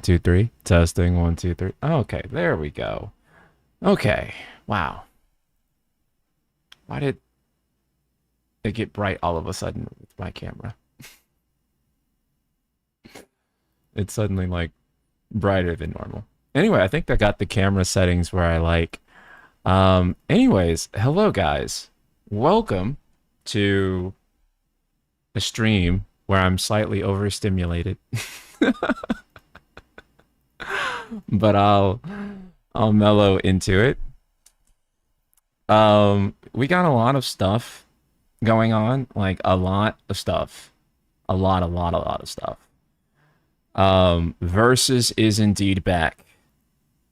2, 3. Testing 1, 2, 3. Okay, there we go. Okay. Wow. Why did it get bright all of a sudden with my camera? It's suddenly like brighter than normal. Anyway, I think I got the camera settings where I like. Anyways, hello guys. Welcome to a stream where I'm slightly overstimulated. But I'll mellow into it. We got a lot of stuff going on, like a lot of stuff. A lot of stuff. Versus is indeed back.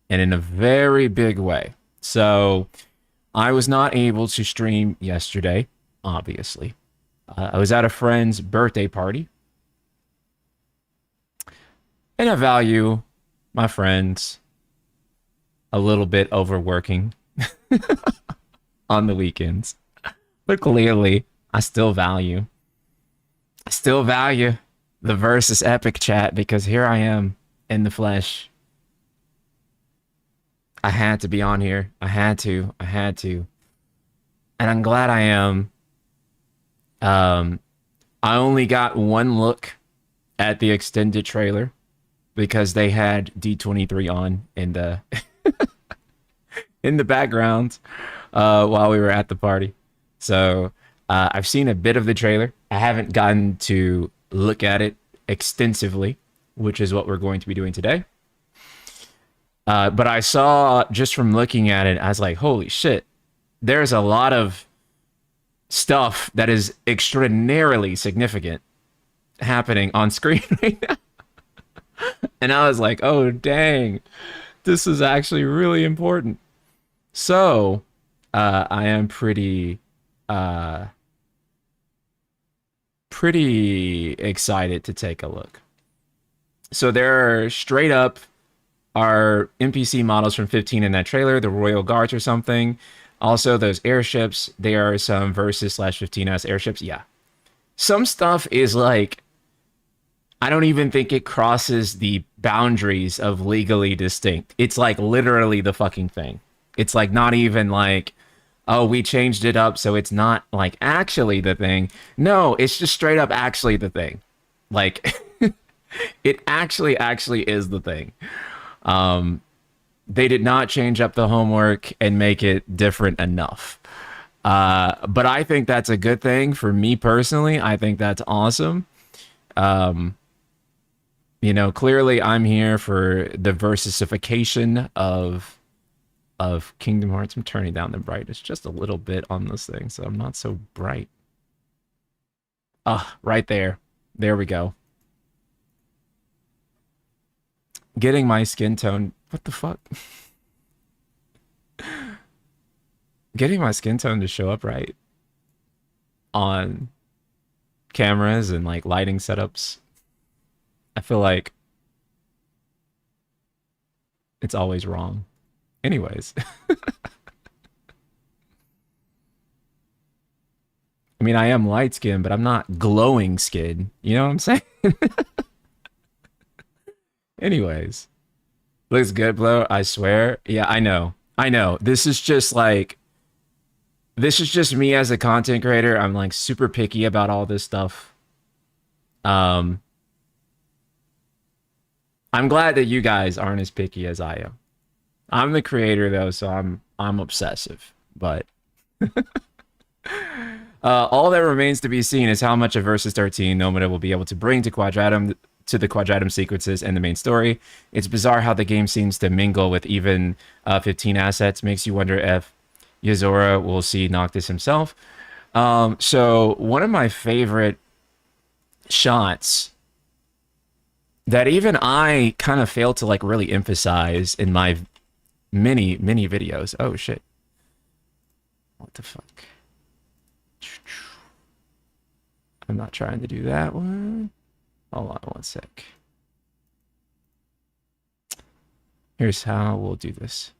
And in a very big way. So, I was not able to stream yesterday, obviously. I was at a friend's birthday party. And I value my friends a little bit overworking on the weekends. But clearly, I still value the Versus Epic chat because here I am in the flesh. I had to be on here. I had to. And I'm glad I am. I only got one look at the extended trailer because they had D23 on in the in the background while we were at the party. So I've seen a bit of the trailer. I haven't gotten to look at it extensively, which is what we're going to be doing today. But I saw, just from looking at it, I was like, holy shit, there's a lot of stuff that is extraordinarily significant happening on screen right now. And I was like, oh, dang, this is actually really important. So, I am pretty pretty excited to take a look. So there are straight up are NPC models from 15 in that trailer, the Royal Guards or something. Also, those airships, there are some Versus slash 15S airships. Yeah. Some stuff is like, I don't even think it crosses the boundaries of legally distinct. It's like literally the fucking thing. It's like not even like, oh, we changed it up so it's not like actually the thing. No, it's just straight up actually the thing. Like, it actually is the thing. They did not change up the homework and make it different enough. But I think that's a good thing for me personally. I think that's awesome. You know, clearly I'm here for the Versus-ification of Kingdom Hearts. I'm turning down the brightness just a little bit on this thing, so I'm not so bright. Ah, right there. There we go. Getting my skin tone. What the fuck? Getting my skin tone to show up right on cameras and like lighting setups. I feel like it's always wrong. Anyways. I mean, I am light skinned, but I'm not glowing skin. You know what I'm saying? Anyways. Looks good, Blow. I swear. Yeah, I know. I know. This is just me as a content creator. I'm like super picky about all this stuff. I'm glad that you guys aren't as picky as I am. I'm the creator though, so I'm obsessive. But all that remains to be seen is how much of Versus 13 Nomura will be able to bring to the Quadratum sequences and the main story. It's bizarre how the game seems to mingle with even 15 assets. Makes you wonder if Yozora will see Noctis himself. So one of my favorite shots that even I kind of failed to like really emphasize in my many videos. Oh shit. What the fuck? I'm not trying to do that one. Hold on one sec. Here's how we'll do this.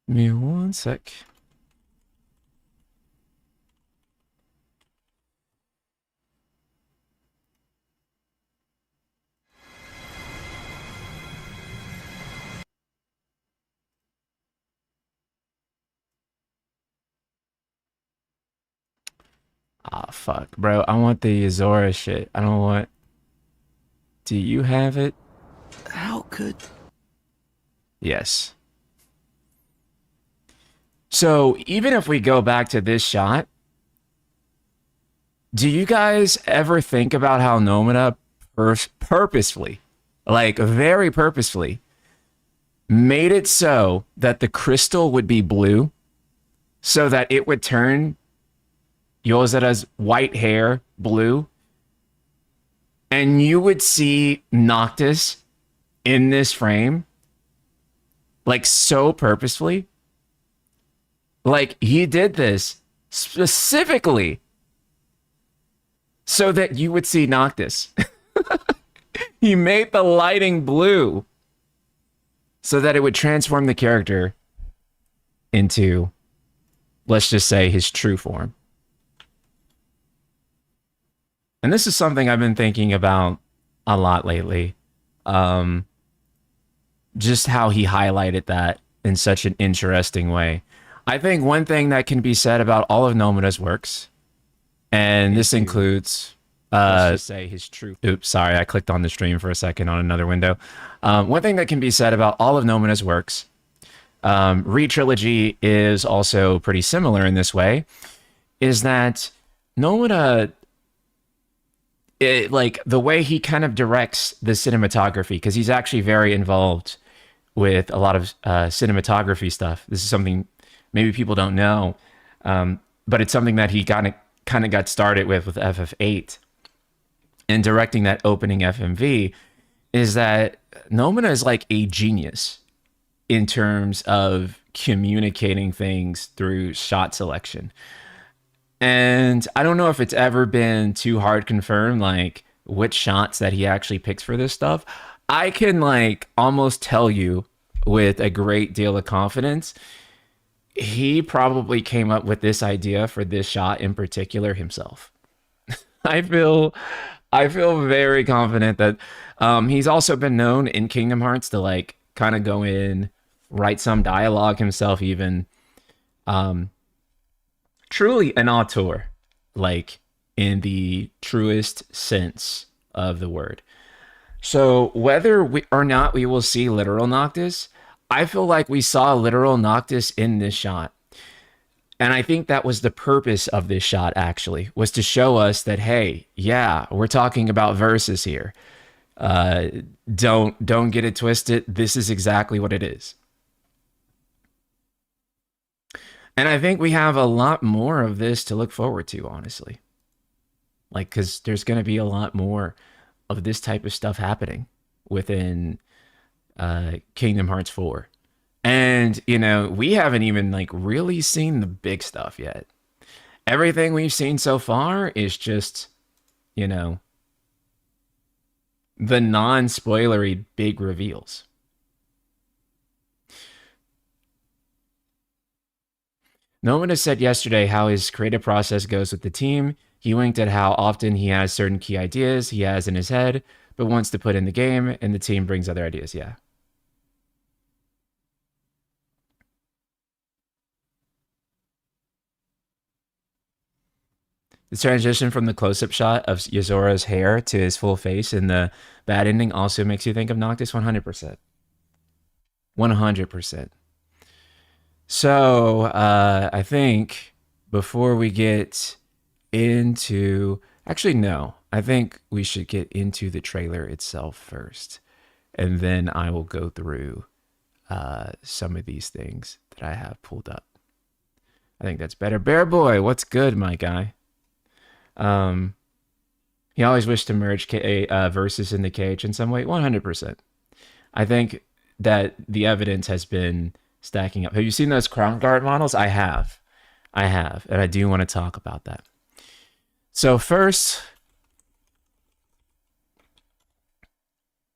Give me one sec. Ah, fuck, bro. I want the Yozora shit. I don't want... Do you have it? How could... Yes. So, even if we go back to this shot, do you guys ever think about how Nomura purposefully, like very purposefully, made it so that the crystal would be blue so that it would turn Yozora's white hair blue, and you would see Noctis in this frame, like so purposefully. Like he did this specifically so that you would see Noctis. He made the lighting blue so that it would transform the character into, let's just say, his true form. And this is something I've been thinking about a lot lately. Just how he highlighted that in such an interesting way. I think one thing that can be said about all of Nomura's works, and this includes, let's just say his true... Oops, sorry, I clicked on the stream for a second on another window. One thing that can be said about all of Nomura's works, Re-Trilogy is also pretty similar in this way, is that Nomura... like the way he kind of directs the cinematography, because he's actually very involved with a lot of cinematography stuff. This is something maybe people don't know, but it's something that he kind of got started with FF8 and directing that opening FMV. Is that Nomura is like a genius in terms of communicating things through shot selection. And I don't know if it's ever been too hard confirmed, like which shots that he actually picks for this stuff. I can like almost tell you with a great deal of confidence, he probably came up with this idea for this shot in particular himself. I feel I feel very confident that he's also been known in Kingdom Hearts to like kind of go in, write some dialogue himself, even truly an auteur, like in the truest sense of the word. So whether we or not we will see literal Noctis, I feel like we saw literal Noctis in this shot. And I think that was the purpose of this shot actually, was to show us that hey, yeah, we're talking about verses here. Uh don't get it twisted. This is exactly what it is. And I think we have a lot more of this to look forward to, honestly. Like cuz there's going to be a lot more of this type of stuff happening within Kingdom Hearts 4. And, you know, we haven't even like really seen the big stuff yet. Everything we've seen so far is just, you know, the non-spoilery big reveals. Nomura said yesterday how his creative process goes with the team. He winked at how often he has certain key ideas he has in his head, but wants to put in the game, and the team brings other ideas. Yeah. The transition from the close-up shot of Yazora's hair to his full face in the bad ending also makes you think of Noctis 100%. 100%. So, I think before we get into... Actually, no. I think we should get into the trailer itself first. And then I will go through some of these things that I have pulled up. I think that's better. Bear Boy, what's good, my guy? He always wished to merge Versus into KH in some way. 100%. I think that the evidence has been stacking up. Have you seen those Crown Guard models? I have. I have. And I do want to talk about that. So first,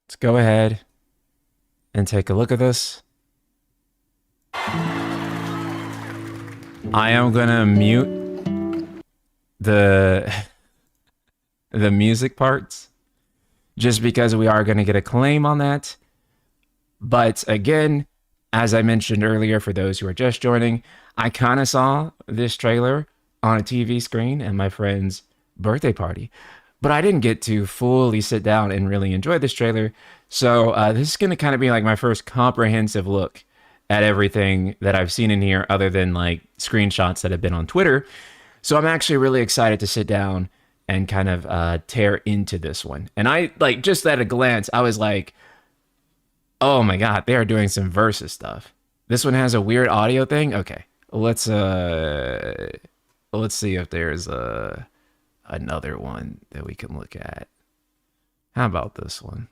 let's go ahead and take a look at this. I am going to mute the music parts just because we are going to get a claim on that. But again, as I mentioned earlier, for those who are just joining, I kind of saw this trailer on a TV screen at my friend's birthday party, but I didn't get to fully sit down and really enjoy this trailer. So this is going to kind of be like my first comprehensive look at everything that I've seen in here, other than like screenshots that have been on Twitter. So I'm actually really excited to sit down and kind of tear into this one. And I like, just at a glance, I was like, oh my God, they are doing some Versus stuff. This one has a weird audio thing. Okay, let's see if there's another one that we can look at. How about this one?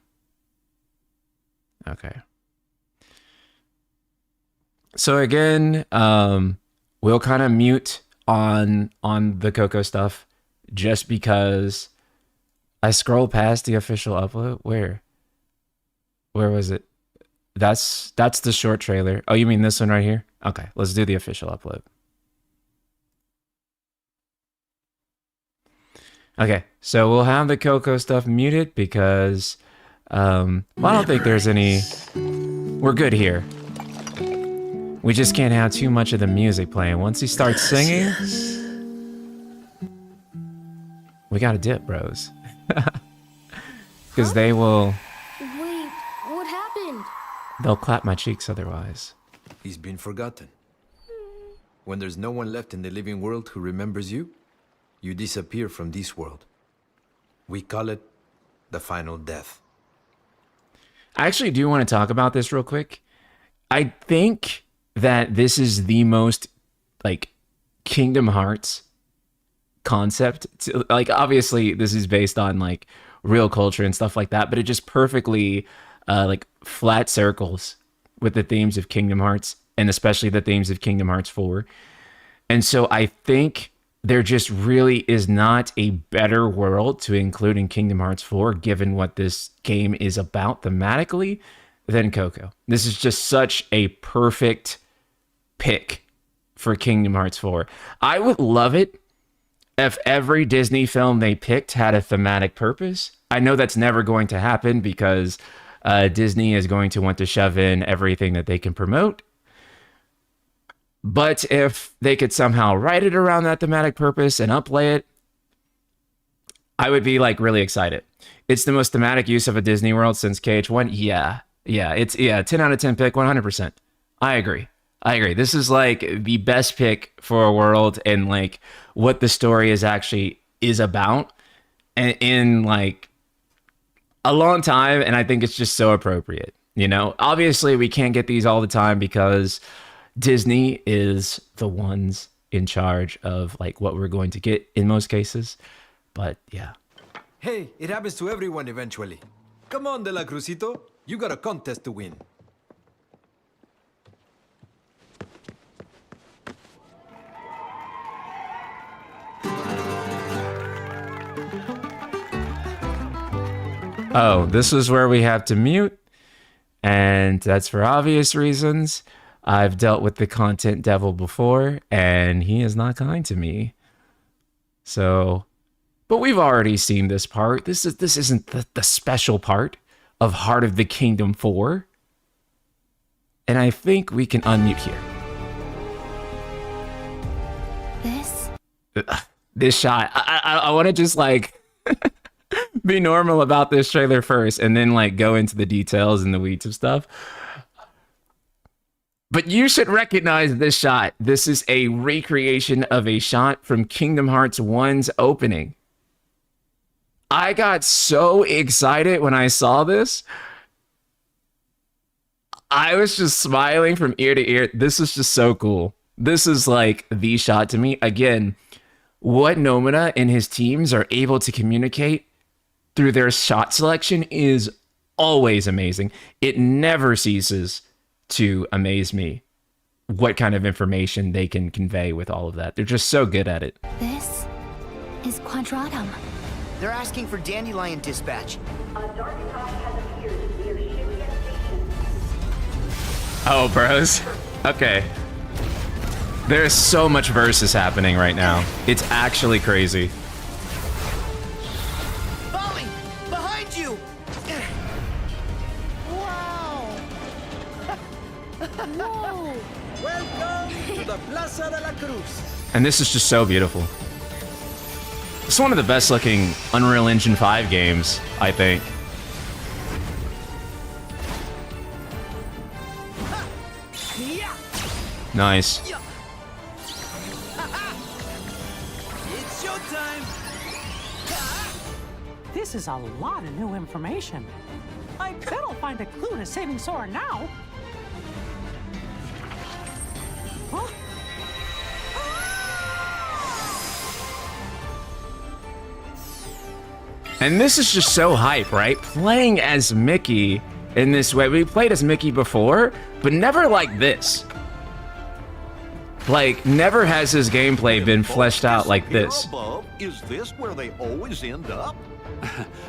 Okay. So again, we'll kind of mute on the Coco stuff just because I scrolled past the official upload. Where was it? That's the short trailer. Oh, you mean this one right here? Okay, let's do the official upload. Okay, so we'll have the Coco stuff muted because well, I don't think there's any... We're good here. We just can't have too much of the music playing. Once he starts singing, we gotta dip, bros. Because they will... Wait, what happened? They'll clap my cheeks otherwise. He's been forgotten. When there's no one left in the living world who remembers you, you disappear from this world. We call it the final death. I actually do want to talk about this real quick. I think that this is the most like Kingdom Hearts concept. Like obviously this is based on like real culture and stuff like that, but it just perfectly like flat circles with the themes of Kingdom Hearts, and especially the themes of Kingdom Hearts 4. And so I think there just really is not a better world to include in Kingdom Hearts 4, given what this game is about thematically, than Coco. This is just such a perfect pick for Kingdom Hearts 4. I would love it if every Disney film they picked had a thematic purpose. I know that's never going to happen because Disney is going to want to shove in everything that they can promote. But if they could somehow write it around that thematic purpose and upplay it, I would be like really excited. It's the most thematic use of a Disney world since KH1. Yeah, 10 out of 10 pick, 100%. I agree. This is like the best pick for a world and like what the story is about and in like a long time. And I think it's just so appropriate. You know, obviously we can't get these all the time because Disney is the ones in charge of like what we're going to get in most cases. But yeah. Hey, it happens to everyone eventually. Come on, De La Cruzito. You got a contest to win. Oh, this is where we have to mute. And that's for obvious reasons. I've dealt with the content devil before, and he is not kind to me. So, but we've already seen this part. This isn't the special part of Heart of the Kingdom 4. And I think we can unmute here. This shot. I want to just like be normal about this trailer first and then like go into the details and the weeds of stuff. But you should recognize this shot. This is a recreation of a shot from Kingdom Hearts 1's opening. I got so excited when I saw this. I was just smiling from ear to ear. This is just so cool. This is like the shot to me. Again, what Nomura and his teams are able to communicate through their shot selection is always amazing. It never ceases to amaze me what kind of information they can convey with all of that. They're just so good at it. This is Quadratum. They're asking for Dandelion dispatch. A dark cloud has appeared near XIII-ification. Oh, bros. Okay. There's so much versus happening right now. It's actually crazy. Molly, behind you! Wow! Whoa! Welcome to the Plaza de la Cruz. And this is just so beautiful. It's one of the best looking Unreal Engine 5 games, I think. Nice. It's showtime! This is a lot of new information. I bet I'll find a clue to saving Sora now. Huh? And this is just so hype, right? Playing as Mickey in this way. We played as Mickey before, but never like this. Like, never has his gameplay been fleshed out like this. Above, is this where they always end up?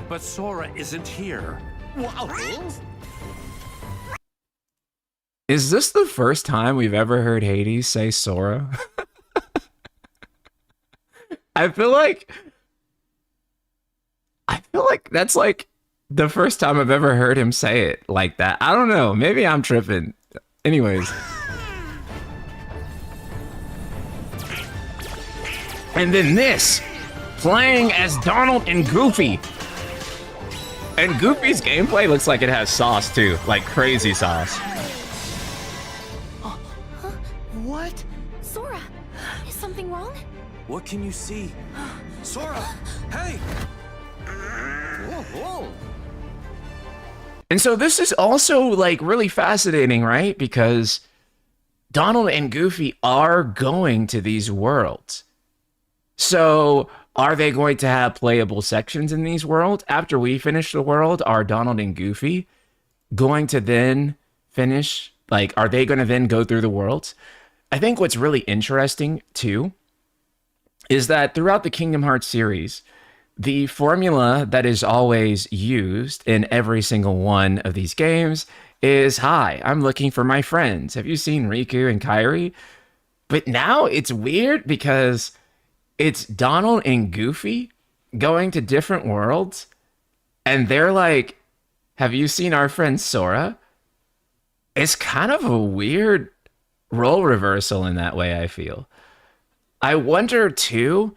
But Sora isn't here. Wow. Is this the first time we've ever heard Hades say Sora? I feel like that's like the first time I've ever heard him say it like that. I don't know. Maybe I'm tripping. Anyways. And then this, playing as Donald and Goofy. And Goofy's gameplay looks like it has sauce too, like crazy sauce. What? Sora, is something wrong? What can you see? Sora! Hey! Whoa, whoa. And so this is also like really fascinating, right? Because Donald and Goofy are going to these worlds. So are they going to have playable sections in these worlds? After we finish the world, are Donald and Goofy going to then finish Like, are they going to then go through the worlds? I think what's really interesting too is that throughout the Kingdom Hearts series, the formula that is always used in every single one of these games is, hi, I'm looking for my friends. Have you seen Riku and Kairi? But now it's weird because it's Donald and Goofy going to different worlds, and they're like, have you seen our friend Sora? It's kind of a weird role reversal in that way, I feel. I wonder, too,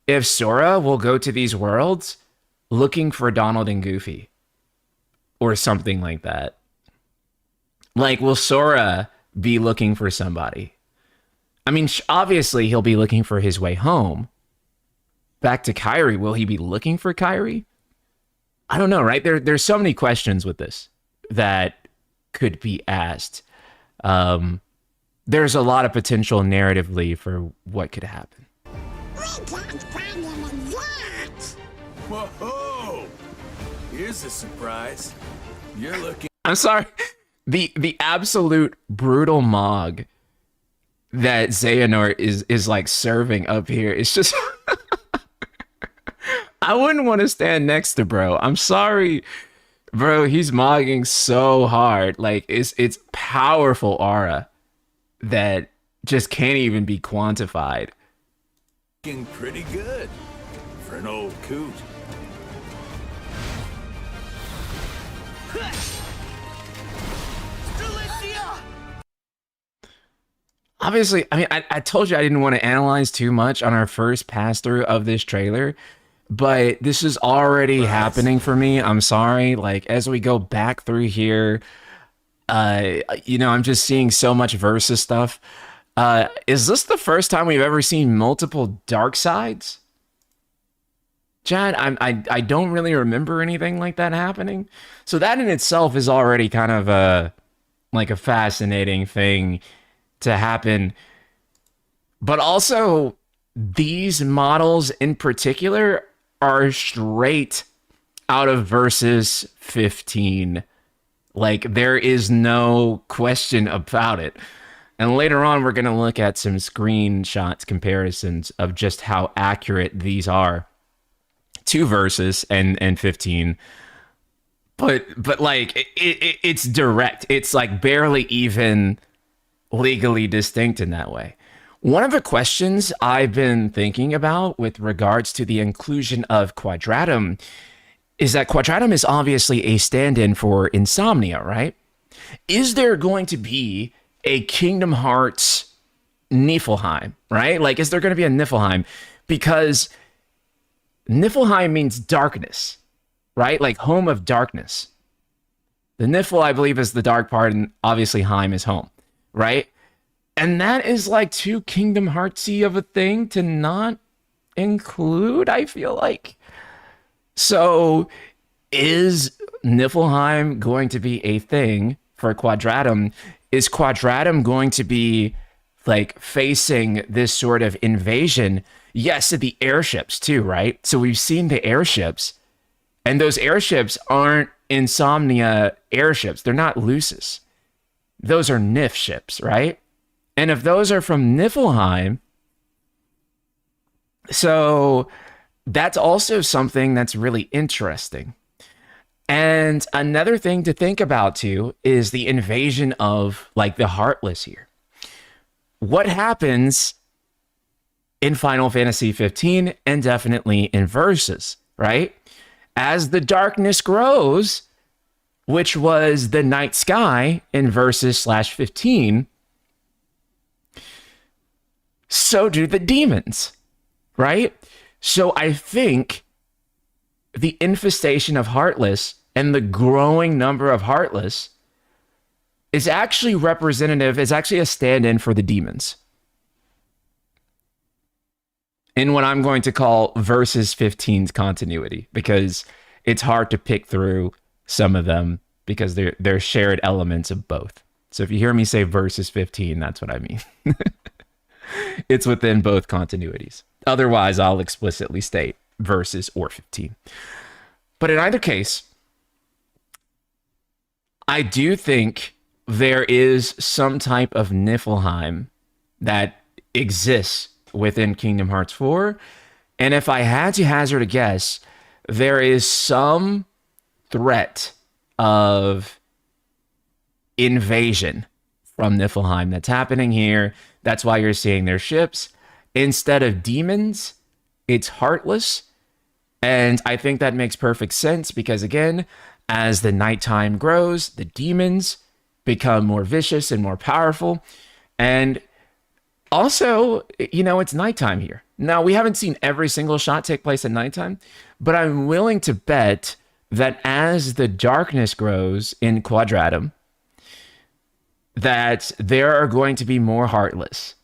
if Sora will go to these worlds looking for Donald and Goofy or something like that. Like, will Sora be looking for somebody? I mean, obviously, he'll be looking for his way home. Back to Kairi, will he be looking for Kairi? I don't know, right? There's so many questions with this that could be asked. There's a lot of potential narratively for what could happen. Whoa! Here's a surprise. You're looking. I'm sorry. The absolute brutal mog that Xehanort is like serving up here. It's just I wouldn't want to stand next to bro. I'm sorry. Bro, he's mogging so hard. Like it's powerful aura that just can't even be quantified. Looking pretty good for an old coot. Obviously, I mean, I told you I didn't want to analyze too much on our first pass through of this trailer, but this is already happening for me. I'm sorry. Like, as we go back through here, I'm just seeing so much Versus stuff. Is this the first time we've ever seen multiple dark sides? Chad, I don't really remember anything like that happening. So that in itself is already kind of a fascinating thing to happen. But also, these models in particular are straight out of Versus 15. Like, there is no question about it. And later on, we're going to look at some screenshots comparisons of just how accurate these are to Versus and 15. But like, it's direct. It's like barely even legally distinct in that way. One of the questions I've been thinking about with regards to the inclusion of Quadratum is that Quadratum is obviously a stand-in for Insomnia, right? Is there going to be a Kingdom Hearts Niflheim, right? Like, is there going to be a Niflheim? Because Niflheim means darkness, right? Like, home of darkness. The Nifl, I believe, is the dark part, and obviously Heim is home, right? And that is like too Kingdom Heartsy of a thing to not include, I feel like. So is Niflheim going to be a thing for Quadratum? Is Quadratum going to be like facing this sort of invasion? Yes, the airships too, right? So we've seen the airships, and those airships aren't Insomnia airships. They're not Lucis. Those are Nif ships, right? And if those are from Niflheim, so that's also something that's really interesting. And another thing to think about too is the invasion of like the Heartless here. What happens in Final Fantasy 15 and definitely in Versus, right? As the darkness grows, which was the night sky in Versus/15, so do the demons, right? So I think the infestation of Heartless and the growing number of Heartless is actually representative, is actually a stand-in for the demons in what I'm going to call Versus 15's continuity, because it's hard to pick through some of them because they're shared elements of both. So if you hear me say Versus 15, that's what I mean. It's within both continuities. Otherwise, I'll explicitly state Versus or 15. But in either case, I do think there is some type of Niflheim that exists within Kingdom Hearts 4. And if I had to hazard a guess, there is some threat of invasion from Niflheim that's happening here. That's why you're seeing their ships. Instead of demons, it's heartless. And I think that makes perfect sense because, again, as the nighttime grows, the demons become more vicious and more powerful. And also, you know, it's nighttime here. Now, we haven't seen every single shot take place at nighttime, but I'm willing to bet that as the darkness grows in Quadratum, that there are going to be more heartless.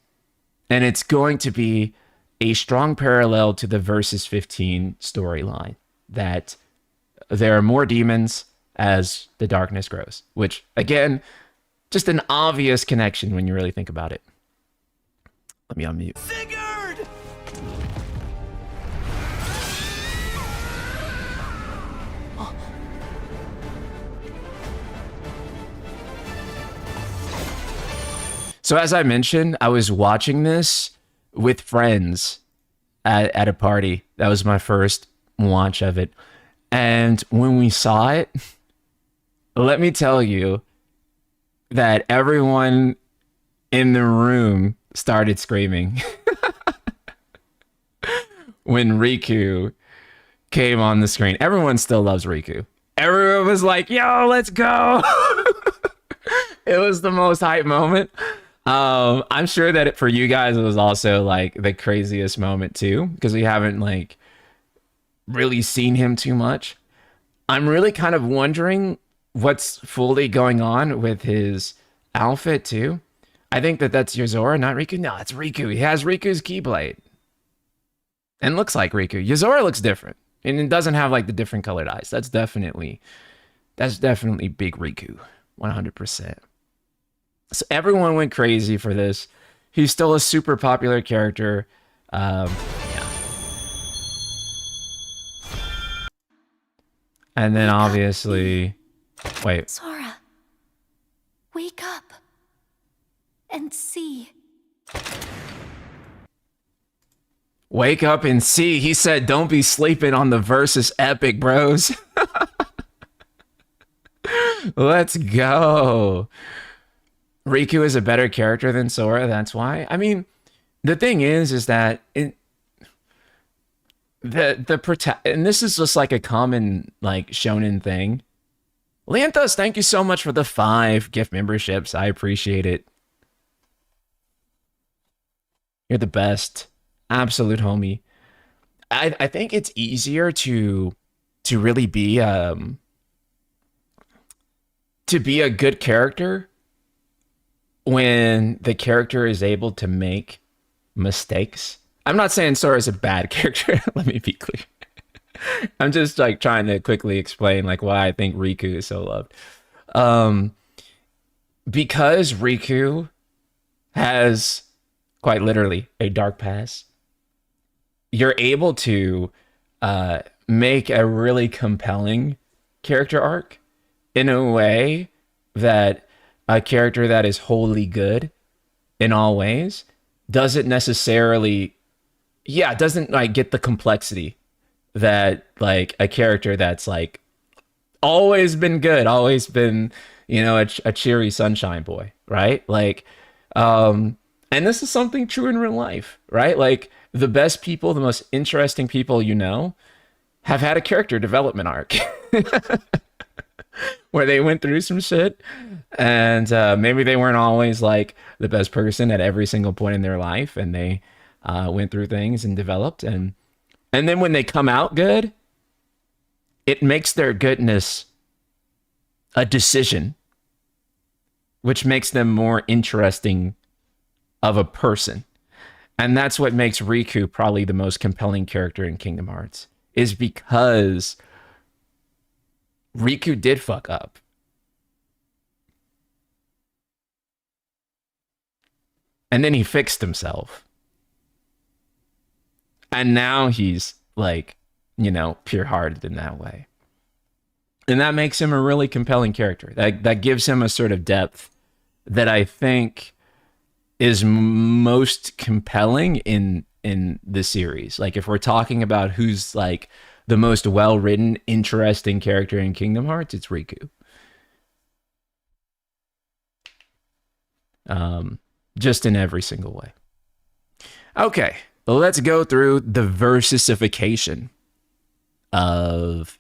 And it's going to be a strong parallel to the Versus 15 storyline, that there are more demons as the darkness grows, which, again, just an obvious connection when you really think about it. Let me unmute. Sigurd! So as I mentioned, I was watching this with friends at a party. That was my first watch of it. And when we saw it, let me tell you that everyone in the room started screaming when Riku came on the screen. Everyone still loves Riku. Everyone was like, yo, let's go. It was the most hype moment. I'm sure that for you guys, it was also like the craziest moment too, because we haven't like really seen him too much. I'm really kind of wondering what's fully going on with his outfit too. I think that that's Yozora, not Riku. No, it's Riku. He has Riku's Keyblade and looks like Riku. Yozora looks different and it doesn't have like the different colored eyes. That's definitely big Riku, 100%. So everyone went crazy for this. He's still a super popular character. Yeah. And then obviously, wait. Sora, wake up and see. Wake up and see. He said, don't be sleeping on the Versus Epic, bros. Let's go. Riku is a better character than Sora, that's why. I mean, the thing is that and this is just like a common like shonen thing. Leanthus, thank you so much for the 5 gift memberships. I appreciate it. You're the best. Absolute homie. I think it's easier to really be to be a good character when the character is able to make mistakes. I'm not saying Sora is a bad character. Let me be clear. I'm just like trying to quickly explain like why I think Riku is so loved. Because Riku has quite literally a dark past, you're able to make a really compelling character arc in a way that a character that is wholly good in all ways doesn't necessarily, doesn't like get the complexity that like a character that's like always been good, always been, you know, a cheery sunshine boy, right? Like, and this is something true in real life, right? Like the best people, the most interesting people you know, have had a character development arc. Where they went through some shit and maybe they weren't always like the best person at every single point in their life, and they went through things and developed, and then when they come out good, it makes their goodness a decision, which makes them more interesting of a person. And that's what makes Riku probably the most compelling character in Kingdom Hearts, is because Riku did fuck up. And then he fixed himself. And now he's like, you know, pure-hearted in that way. And that makes him a really compelling character. That gives him a sort of depth that I think is most compelling in the series. Like if we're talking about who's like the most well-written, interesting character in Kingdom Hearts, it's Riku. Just in every single way. Okay, let's go through the Versus-ification of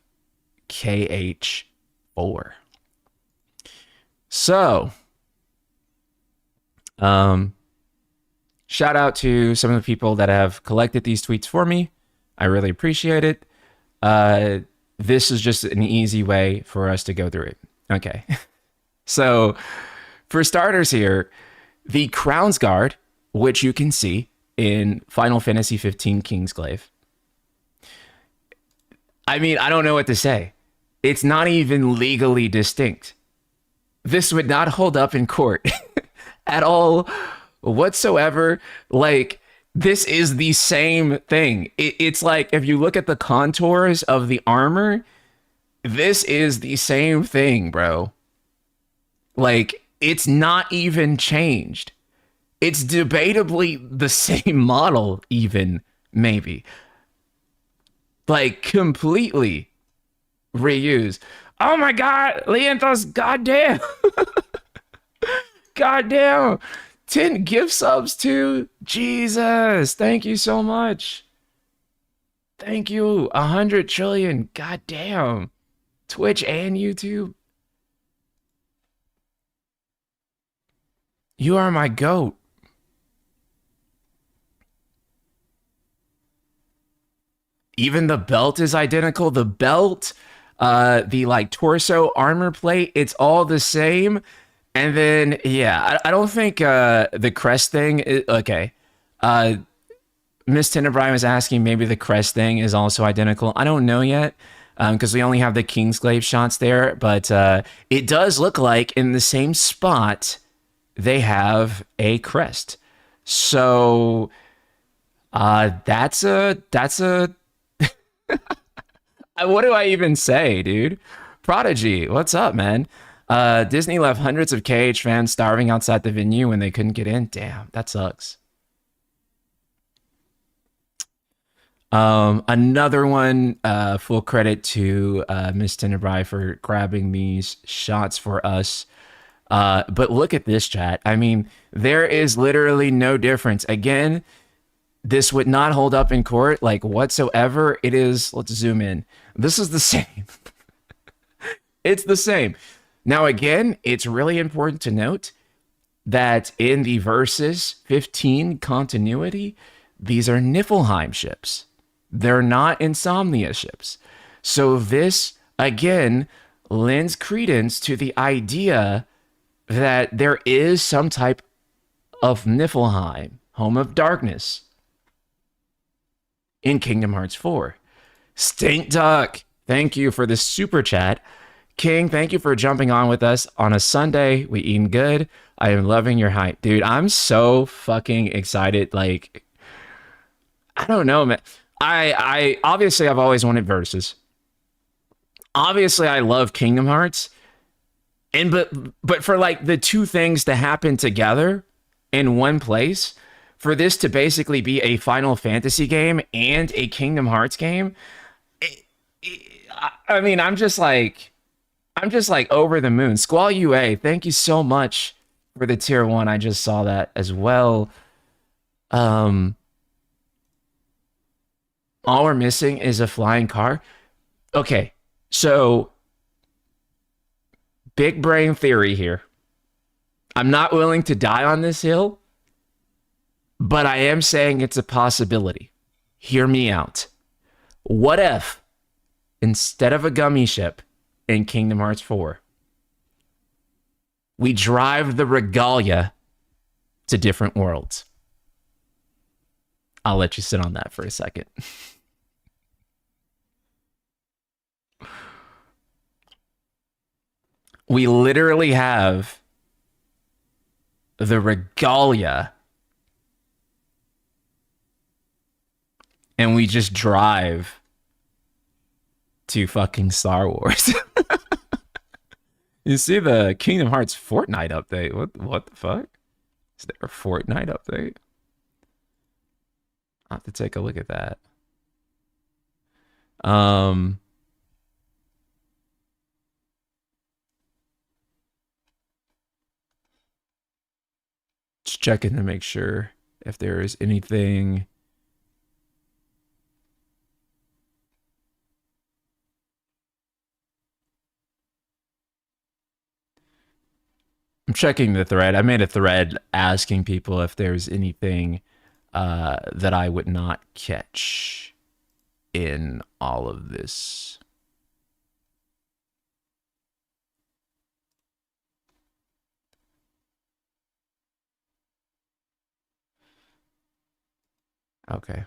KH4. So, shout out to some of the people that have collected these tweets for me. I really appreciate it. This is just an easy way for us to go through it. Okay. So, for starters here, the Crown's Guard, which you can see in Final Fantasy XV Kingsglaive. I mean, I don't know what to say. It's not even legally distinct. This would not hold up in court at all whatsoever. Like, this is the same thing. It's like, if you look at the contours of the armor, this is the same thing, bro. Like, it's not even changed. It's debatably the same model, even, maybe. Like, completely reused. Oh my god, Leanthos, goddamn. Goddamn. 10 gift subs too. Jesus, thank you so much. Thank you. 100 trillion. Goddamn. Twitch and YouTube. You are my goat. Even the belt is identical. The belt, the like torso armor plate, it's all the same. And then, yeah, I don't think the crest thing is, okay. Miss Tenebrai was asking maybe the crest thing is also identical. I don't know yet, because we only have the Kingsglaive shots there. But it does look like in the same spot they have a crest. So that's a what do I even say, dude? Prodigy, what's up, man? Disney left hundreds of KH fans starving outside the venue when they couldn't get in. Damn, that sucks. Another one, full credit to Miss Tenebrai for grabbing these shots for us. But look at this, chat. I mean, there is literally no difference. Again, this would not hold up in court, like, whatsoever. It is, let's zoom in. This is the same. It's the same. Now, again, it's really important to note that in the Versus 15 continuity, these are Niflheim ships. They're not Insomnia ships. So this, again, lends credence to the idea that there is some type of Niflheim, home of darkness, in Kingdom Hearts 4. Stink Duck, thank you for the super chat. King, thank you for jumping on with us on a Sunday. We eating good. I am loving your hype. Dude, I'm so fucking excited. Like, I don't know, man. I obviously I've always wanted Versus. Obviously, I love Kingdom Hearts. And but for like the two things to happen together in one place, for this to basically be a Final Fantasy game and a Kingdom Hearts game, I mean, I'm just like over the moon. Squall UA, thank you so much for the tier 1. I just saw that as well. All we're missing is a flying car. Okay, so big brain theory here. I'm not willing to die on this hill, but I am saying it's a possibility. Hear me out. What if, instead of a gummy ship in Kingdom Hearts 4, we drive the Regalia to different worlds? I'll let you sit on that for a second. We literally have the Regalia, and we just drive to fucking Star Wars. You see the Kingdom Hearts Fortnite update. What the fuck? Is there a Fortnite update? I'll have to take a look at that. Just checking to make sure if there is anything. I'm checking the thread. I made a thread asking people if there's anything that I would not catch in all of this. Okay.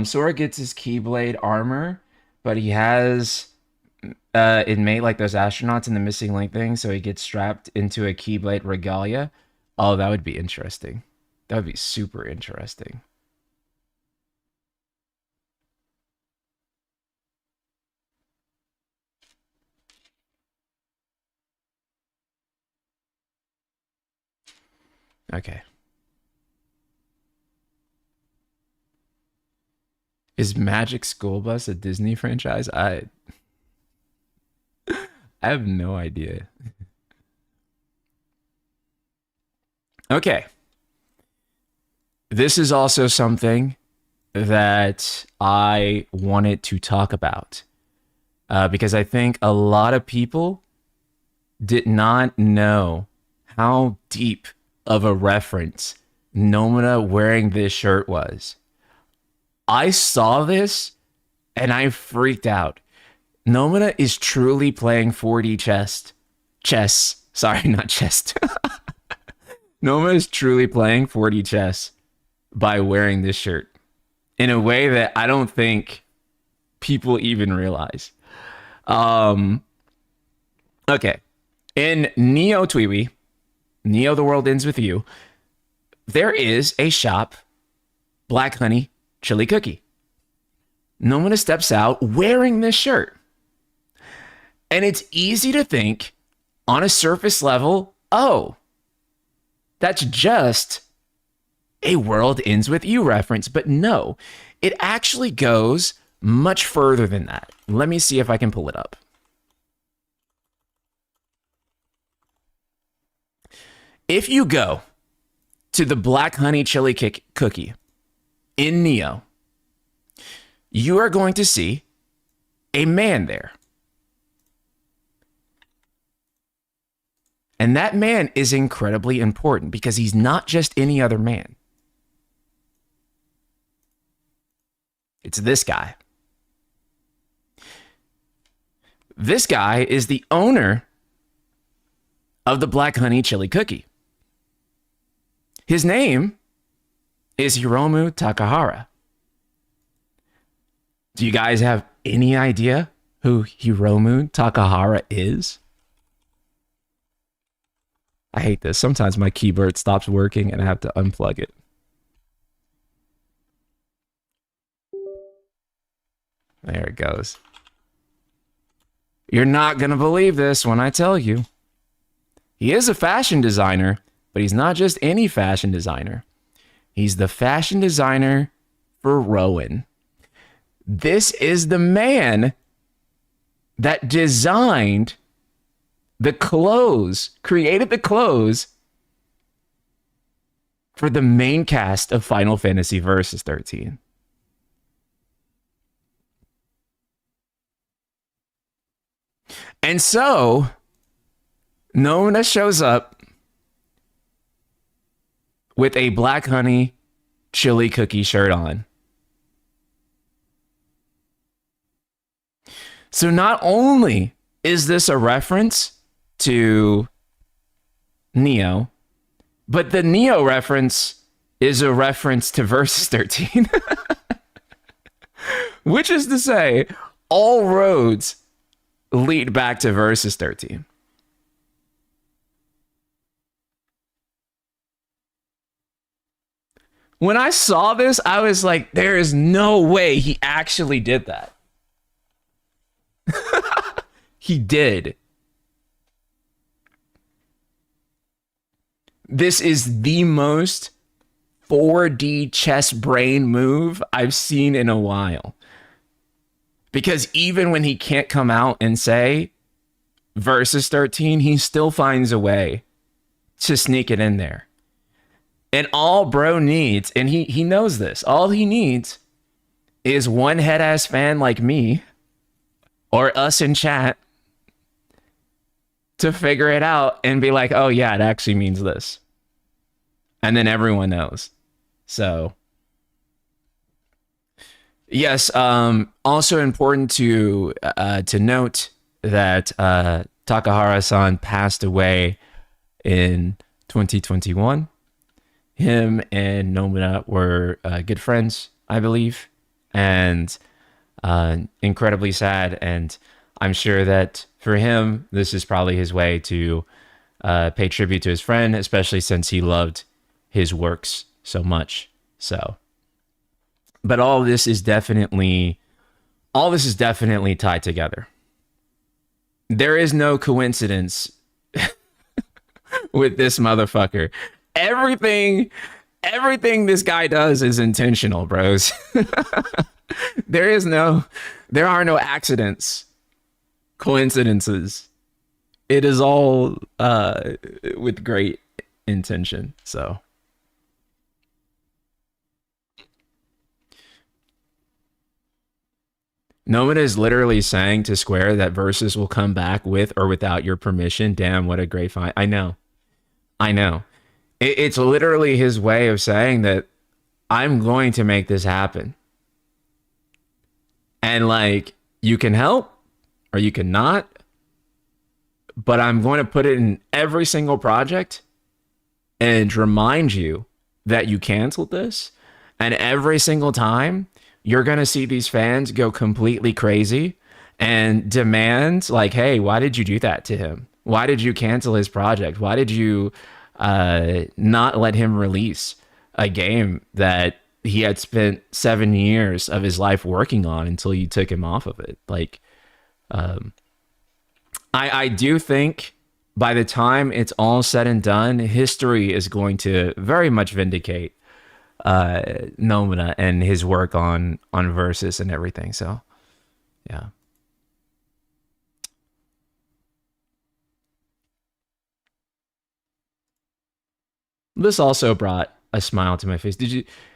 Sora gets his Keyblade armor, but he has it made like those astronauts in the Missing Link thing, so he gets strapped into a Keyblade regalia. Oh, that would be interesting. That would be super interesting. Okay. Is Magic School Bus a Disney franchise? I have no idea. Okay. This is also something that I wanted to talk about because I think a lot of people did not know how deep of a reference Nomura wearing this shirt was. I saw this and I freaked out. Nomura is truly playing 4D chess. Sorry, not chess. Nomura is truly playing 4D chess by wearing this shirt in a way that I don't think people even realize. Okay. In Neo Twiwi, Neo the World Ends With You, there is a shop, Black Honey Chili Cookie. Nomura steps out wearing this shirt. And it's easy to think on a surface level, oh, that's just a World Ends With You reference. But no, it actually goes much further than that. Let me see if I can pull it up. If you go to the Black Honey Chili Cookie in Neo, you are going to see a man there. And that man is incredibly important because he's not just any other man. It's this guy. This guy is the owner of the Black Honey Chili Cookie. His name is Hiromu Takahara. Do you guys have any idea who Hiromu Takahara is? I hate this. Sometimes my keyboard stops working and I have to unplug it. There it goes. You're not going to believe this when I tell you. He is a fashion designer, but he's not just any fashion designer. He's the fashion designer for Rowan. This is the man that designed the clothes, created the clothes for the main cast of Final Fantasy Versus XIII. And so, Nomura shows up with a Black Honey Chili Cookie shirt on. So not only is this a reference to Neo, but the Neo reference is a reference to Versus XIII. Which is to say, all roads lead back to Versus XIII. When I saw this, I was like, there is no way he actually did that. He did. This is the most 4D chess brain move I've seen in a while. Because even when he can't come out and say Versus 13, he still finds a way to sneak it in there. And all bro needs, and he knows this, all he needs is one head-ass fan like me or us in chat to figure it out and be like, oh yeah, it actually means this. And then everyone knows. So, yes, also important to note that Takahara-san passed away in 2021. Him and Nomura were good friends, I believe, and incredibly sad. And I'm sure that for him, this is probably his way to pay tribute to his friend, especially since he loved his works so much. So, but all this is definitely tied together. There is no coincidence with this motherfucker. Everything this guy does is intentional, bros. There are no accidents, coincidences. It is all with great intention. So Nomura is literally saying to Square that Versus will come back with or without your permission. Damn, what a great find. I know. It's literally his way of saying that I'm going to make this happen. And like, you can help or you cannot, but I'm going to put it in every single project and remind you that you canceled this. And every single time, you're going to see these fans go completely crazy and demand like, hey, why did you do that to him? Why did you cancel his project? Why did you not let him release a game that he had spent 7 years of his life working on until you took him off of it? Like, I do think by the time it's all said and done, history is going to very much vindicate Nomura and his work on Versus and everything. So, yeah. This also brought a smile to my face.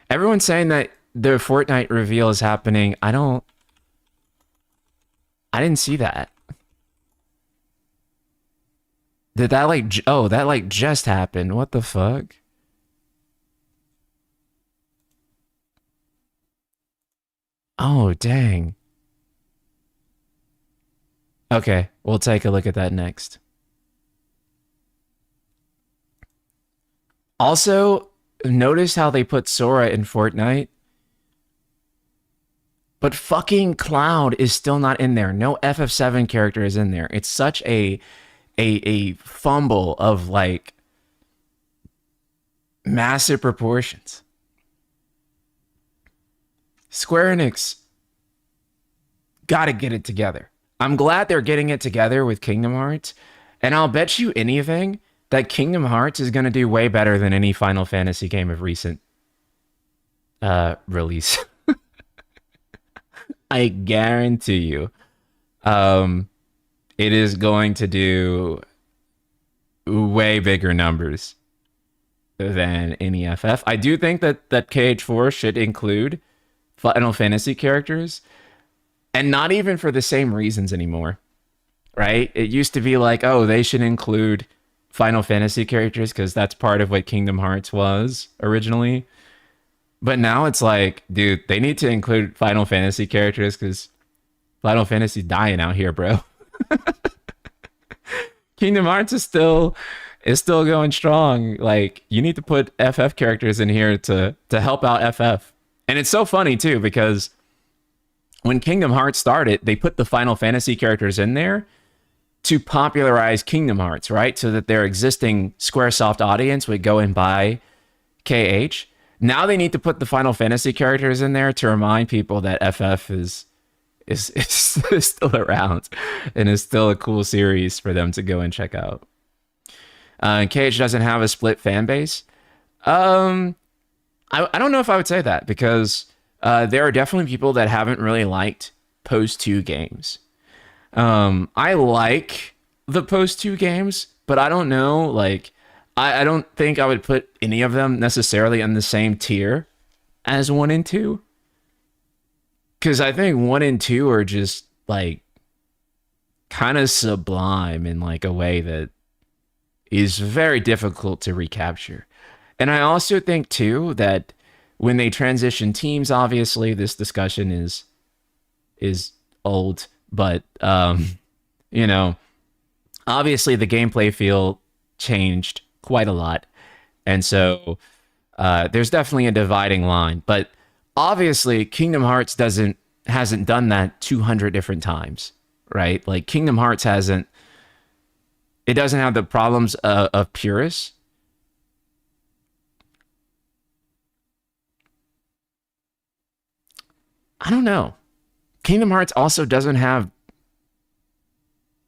Everyone's saying that the Fortnite reveal is happening. I didn't see that. Did that that just happened? What the fuck? Oh, dang. Okay, we'll take a look at that next. Also, notice how they put Sora in Fortnite, but fucking Cloud is still not in there. No FF7 character is in there. It's such a fumble of like massive proportions. Square Enix gotta get it together. I'm glad they're getting it together with Kingdom Hearts, and I'll bet you anything that Kingdom Hearts is going to do way better than any Final Fantasy game of recent release. I guarantee you. It is going to do way bigger numbers than any FF. I do think that KH4 should include Final Fantasy characters, and not even for the same reasons anymore, right? It used to be like, oh, they should include Final Fantasy characters because that's part of what Kingdom Hearts was originally. But now it's like, dude, they need to include Final Fantasy characters because Final Fantasy's dying out here, bro. Kingdom Hearts is still going strong. Like, you need to put FF characters in here to help out FF. And it's so funny too, because when Kingdom Hearts started, they put the Final Fantasy characters in there to popularize Kingdom Hearts, right? So that their existing Squaresoft audience would go and buy KH. Now they need to put the Final Fantasy characters in there to remind people that FF is still around and is still a cool series for them to go and check out. Cage doesn't have a split fan base. I don't know if I would say that, because there are definitely people that haven't really liked Post 2 games. I like the Post 2 games, but I don't know, like, I don't think I would put any of them necessarily in the same tier as 1 and 2. Because I think 1 and 2 are just, like, kind of sublime in, like, a way that is very difficult to recapture. And I also think, too, that when they transition teams, obviously, this discussion is old, but, you know, obviously the gameplay feel changed quite a lot. And so there's definitely a dividing line. But obviously, Kingdom Hearts hasn't done that 200 different times, right? Like, Kingdom Hearts doesn't have the problems of purists. I don't know. Kingdom Hearts also doesn't have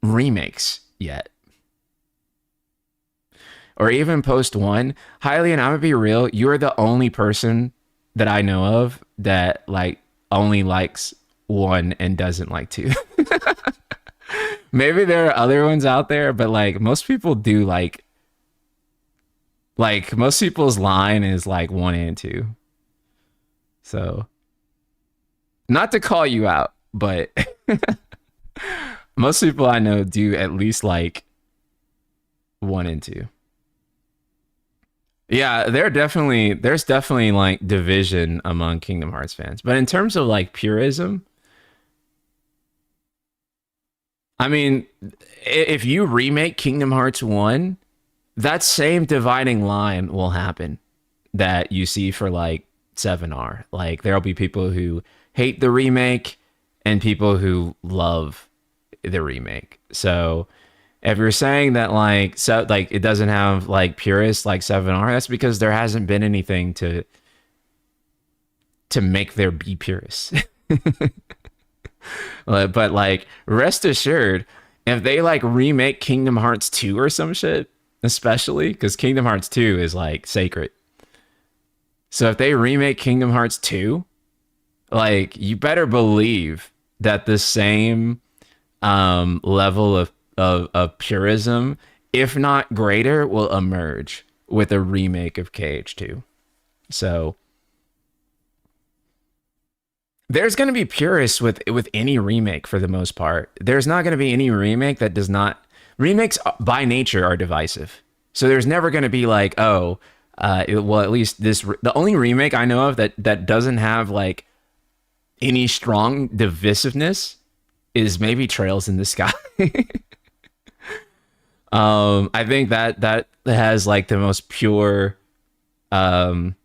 remakes yet. Or even Post 1. Hylian, I'm gonna be real, you're the only person that I know of that, like, only likes 1 and doesn't like 2. Maybe there are other ones out there, but, like, most people do like most people's line is like 1 and 2. So, not to call you out, but most people I know do at least like 1 and 2. Yeah, there's definitely like division among Kingdom Hearts fans. But in terms of like purism, I mean, if you remake Kingdom Hearts 1, that same dividing line will happen that you see for like 7R. Like, there'll be people who hate the remake and people who love the remake. So if you're saying that like it doesn't have like purists like 7R, that's because there hasn't been anything to make there be purists. But like, rest assured, if they like remake Kingdom Hearts 2 or some shit, especially because Kingdom Hearts 2 is like sacred. So if they remake Kingdom Hearts 2, like, you better believe that the same level of purism, if not greater, will emerge with a remake of KH2. So there's going to be purists with any remake for the most part. There's not going to be any remake that does not... Remakes by nature are divisive. So there's never going to be like, well, at least this... The only remake I know of that doesn't have like any strong divisiveness is maybe Trails in the Sky. I think that has like the most pure, the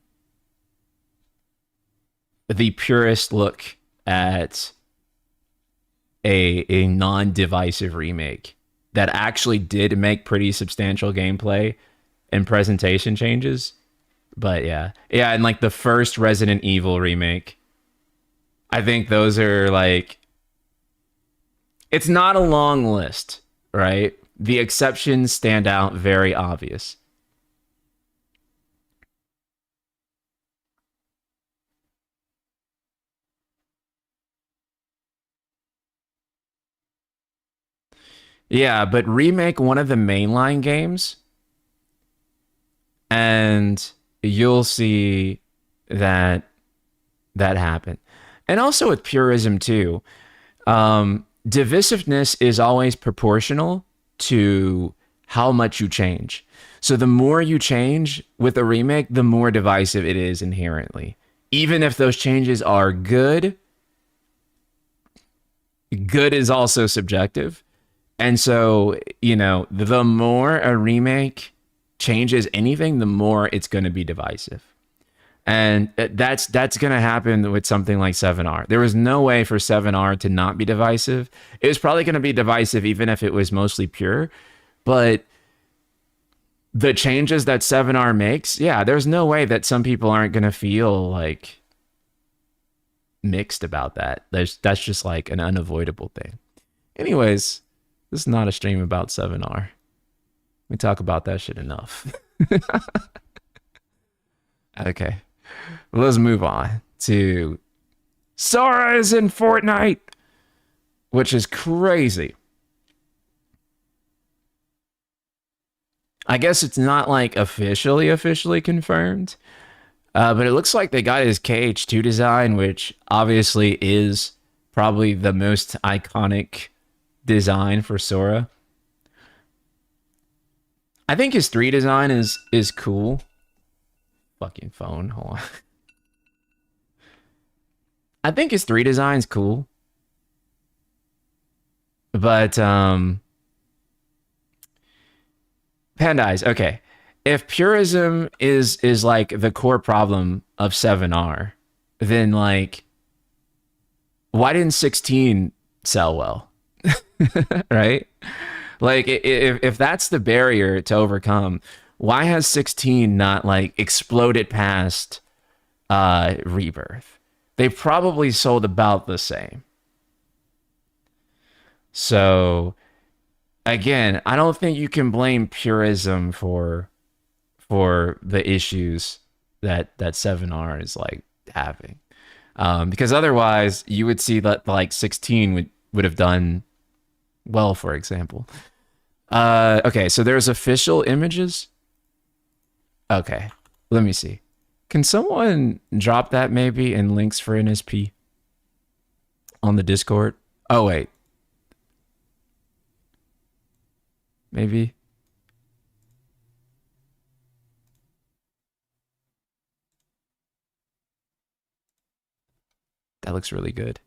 purest look at a non-divisive remake that actually did make pretty substantial gameplay and presentation changes. But yeah, and like the first Resident Evil remake, I think those are like, it's not a long list, right? The exceptions stand out very obvious. Yeah, but remake one of the mainline games and you'll see that happen. And also with purism too, divisiveness is always proportional to how much you change. So the more you change with a remake, the more divisive it is inherently. Even if those changes are good, good is also subjective. And so, you know, the more a remake changes anything, the more it's going to be divisive. And that's going to happen with something like 7R. There was no way for 7R to not be divisive. It was probably going to be divisive even if it was mostly pure. But the changes that 7R makes, yeah, there's no way that some people aren't going to feel like mixed about that. That's just like an unavoidable thing. Anyways, this is not a stream about 7R. We talk about that shit enough. Okay, let's move on to Sora is in Fortnite, which is crazy. I guess it's not like officially confirmed, but it looks like they got his KH2 design, which obviously is probably the most iconic design for Sora. I think his 3 design is cool. Fucking phone, hold on. I think his 3 design's cool. But Pandies, okay. If purism is like the core problem of 7R, then like why didn't 16 sell well? Right? Like if that's the barrier to overcome, why has 16 not like exploded past Rebirth? They probably sold about the same. So again, I don't think you can blame purism for the issues that 7R is like having, because otherwise you would see that like 16 would have done well, for example. Okay, so there's official images. Okay, let me see. Can someone drop that maybe in links for NSP on the Discord? Oh wait, maybe. That looks really good.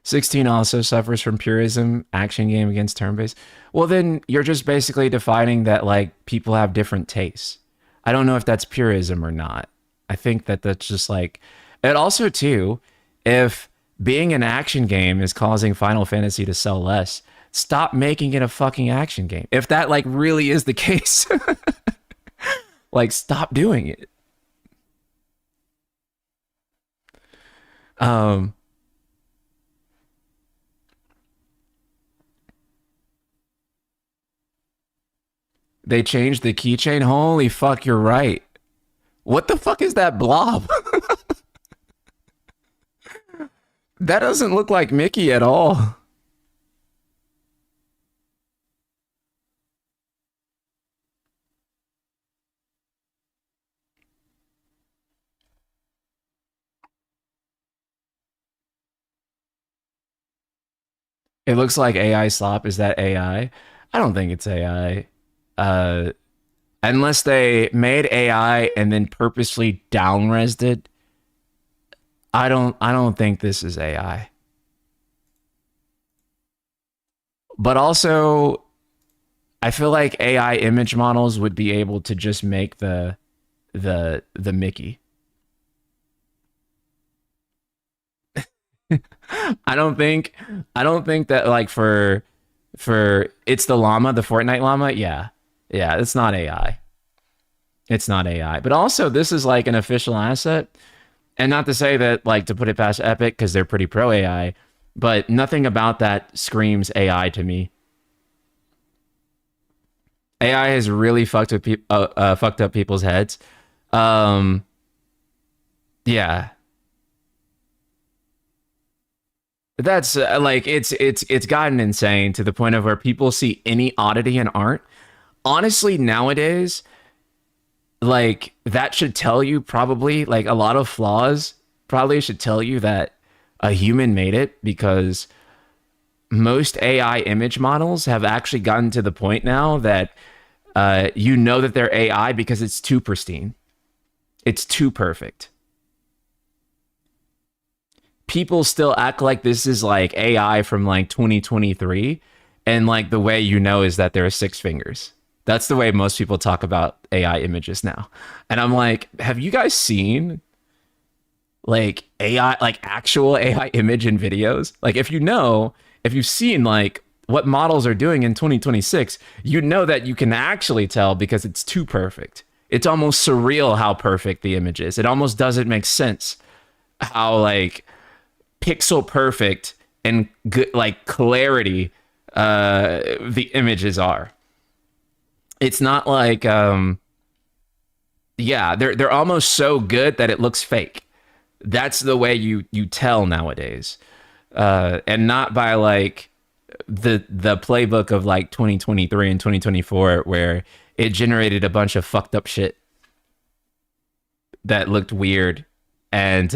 '16 also suffers from purism, action game against turn-based. Well, then you're just basically defining that like people have different tastes. I don't know if that's purism or not. I think that that's just like, and also too, if being an action game is causing Final Fantasy to sell less, stop making it a fucking action game. If that like really is the case, like stop doing it. They changed the keychain. Holy fuck, you're right. What the fuck is that blob? That doesn't look like Mickey at all. It looks like AI slop. Is that AI? I don't think it's AI. Unless they made AI and then purposely down-resed it. I don't think this is AI. But also, I feel like AI image models would be able to just make the Mickey. I don't think that like for it's the llama, the Fortnite llama, yeah, it's not AI. It's not AI. But also, this is like an official asset. And not to say that, like, to put it past Epic, because they're pretty pro AI, but nothing about that screams AI to me. AI has really fucked up people's heads. Yeah. That's like it's gotten insane to the point of where people see any oddity in art. Honestly, nowadays, like that should tell you probably like a lot of flaws probably should tell you that a human made it, because most AI image models have actually gotten to the point now that you know that they're AI because it's too pristine. It's too perfect. People still act like this is like AI from like 2023, and like the way you know is that there are 6 fingers. That's the way most people talk about AI images now. And I'm like, have you guys seen like AI, like actual AI image in videos? Like if you've seen like what models are doing in 2026, you know that you can actually tell because it's too perfect. It's almost surreal how perfect the image is. It almost doesn't make sense how like pixel perfect and good like clarity the images are. It's not like yeah, they're almost so good that it looks fake. That's the way you tell nowadays. And not by like the playbook of like 2023 and 2024 where it generated a bunch of fucked up shit that looked weird, and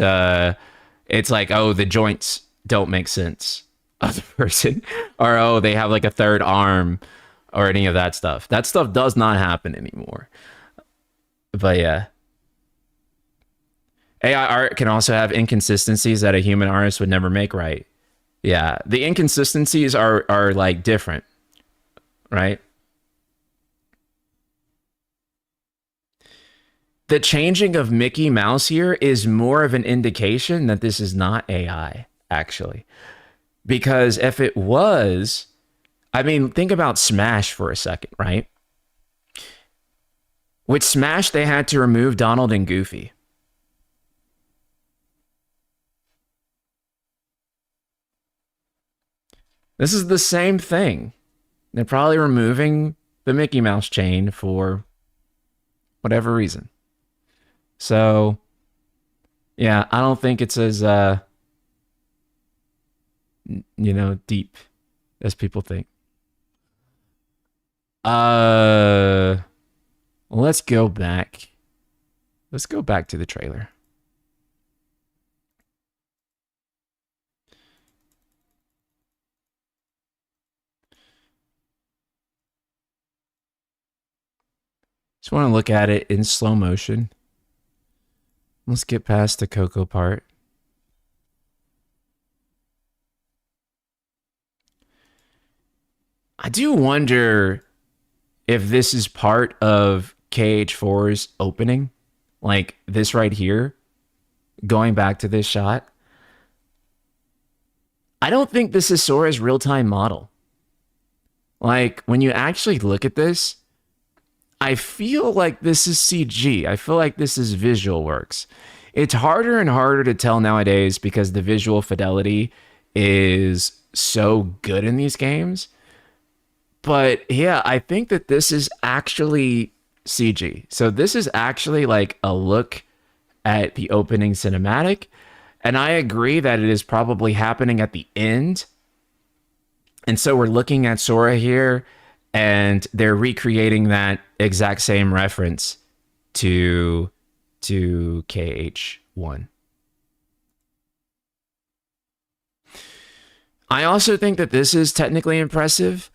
it's like, oh, the joints don't make sense of the person, or oh, they have like a third arm, or any of that stuff. That stuff does not happen anymore. But yeah, AI art can also have inconsistencies that a human artist would never make right. Yeah, the inconsistencies are like different, right? The changing of Mickey Mouse here is more of an indication that this is not AI, actually. Because if it was, I mean, think about Smash for a second, right? With Smash, they had to remove Donald and Goofy. This is the same thing. They're probably removing the Mickey Mouse chain for whatever reason. So, yeah, I don't think it's as, deep as people think. Let's go back. Let's go back to the trailer. Just want to look at it in slow motion. Let's get past the Coco part. I do wonder if this is part of KH4's opening. Like this right here. Going back to this shot. I don't think this is Sora's real-time model. Like, when you actually look at this, I feel like this is CG. I feel like this is visual works. It's harder and harder to tell nowadays because the visual fidelity is so good in these games. But yeah, I think that this is actually CG. So this is actually like a look at the opening cinematic. And I agree that it is probably happening at the end. And so we're looking at Sora here, and they're recreating that exact same reference to KH1. I also think that this is technically impressive.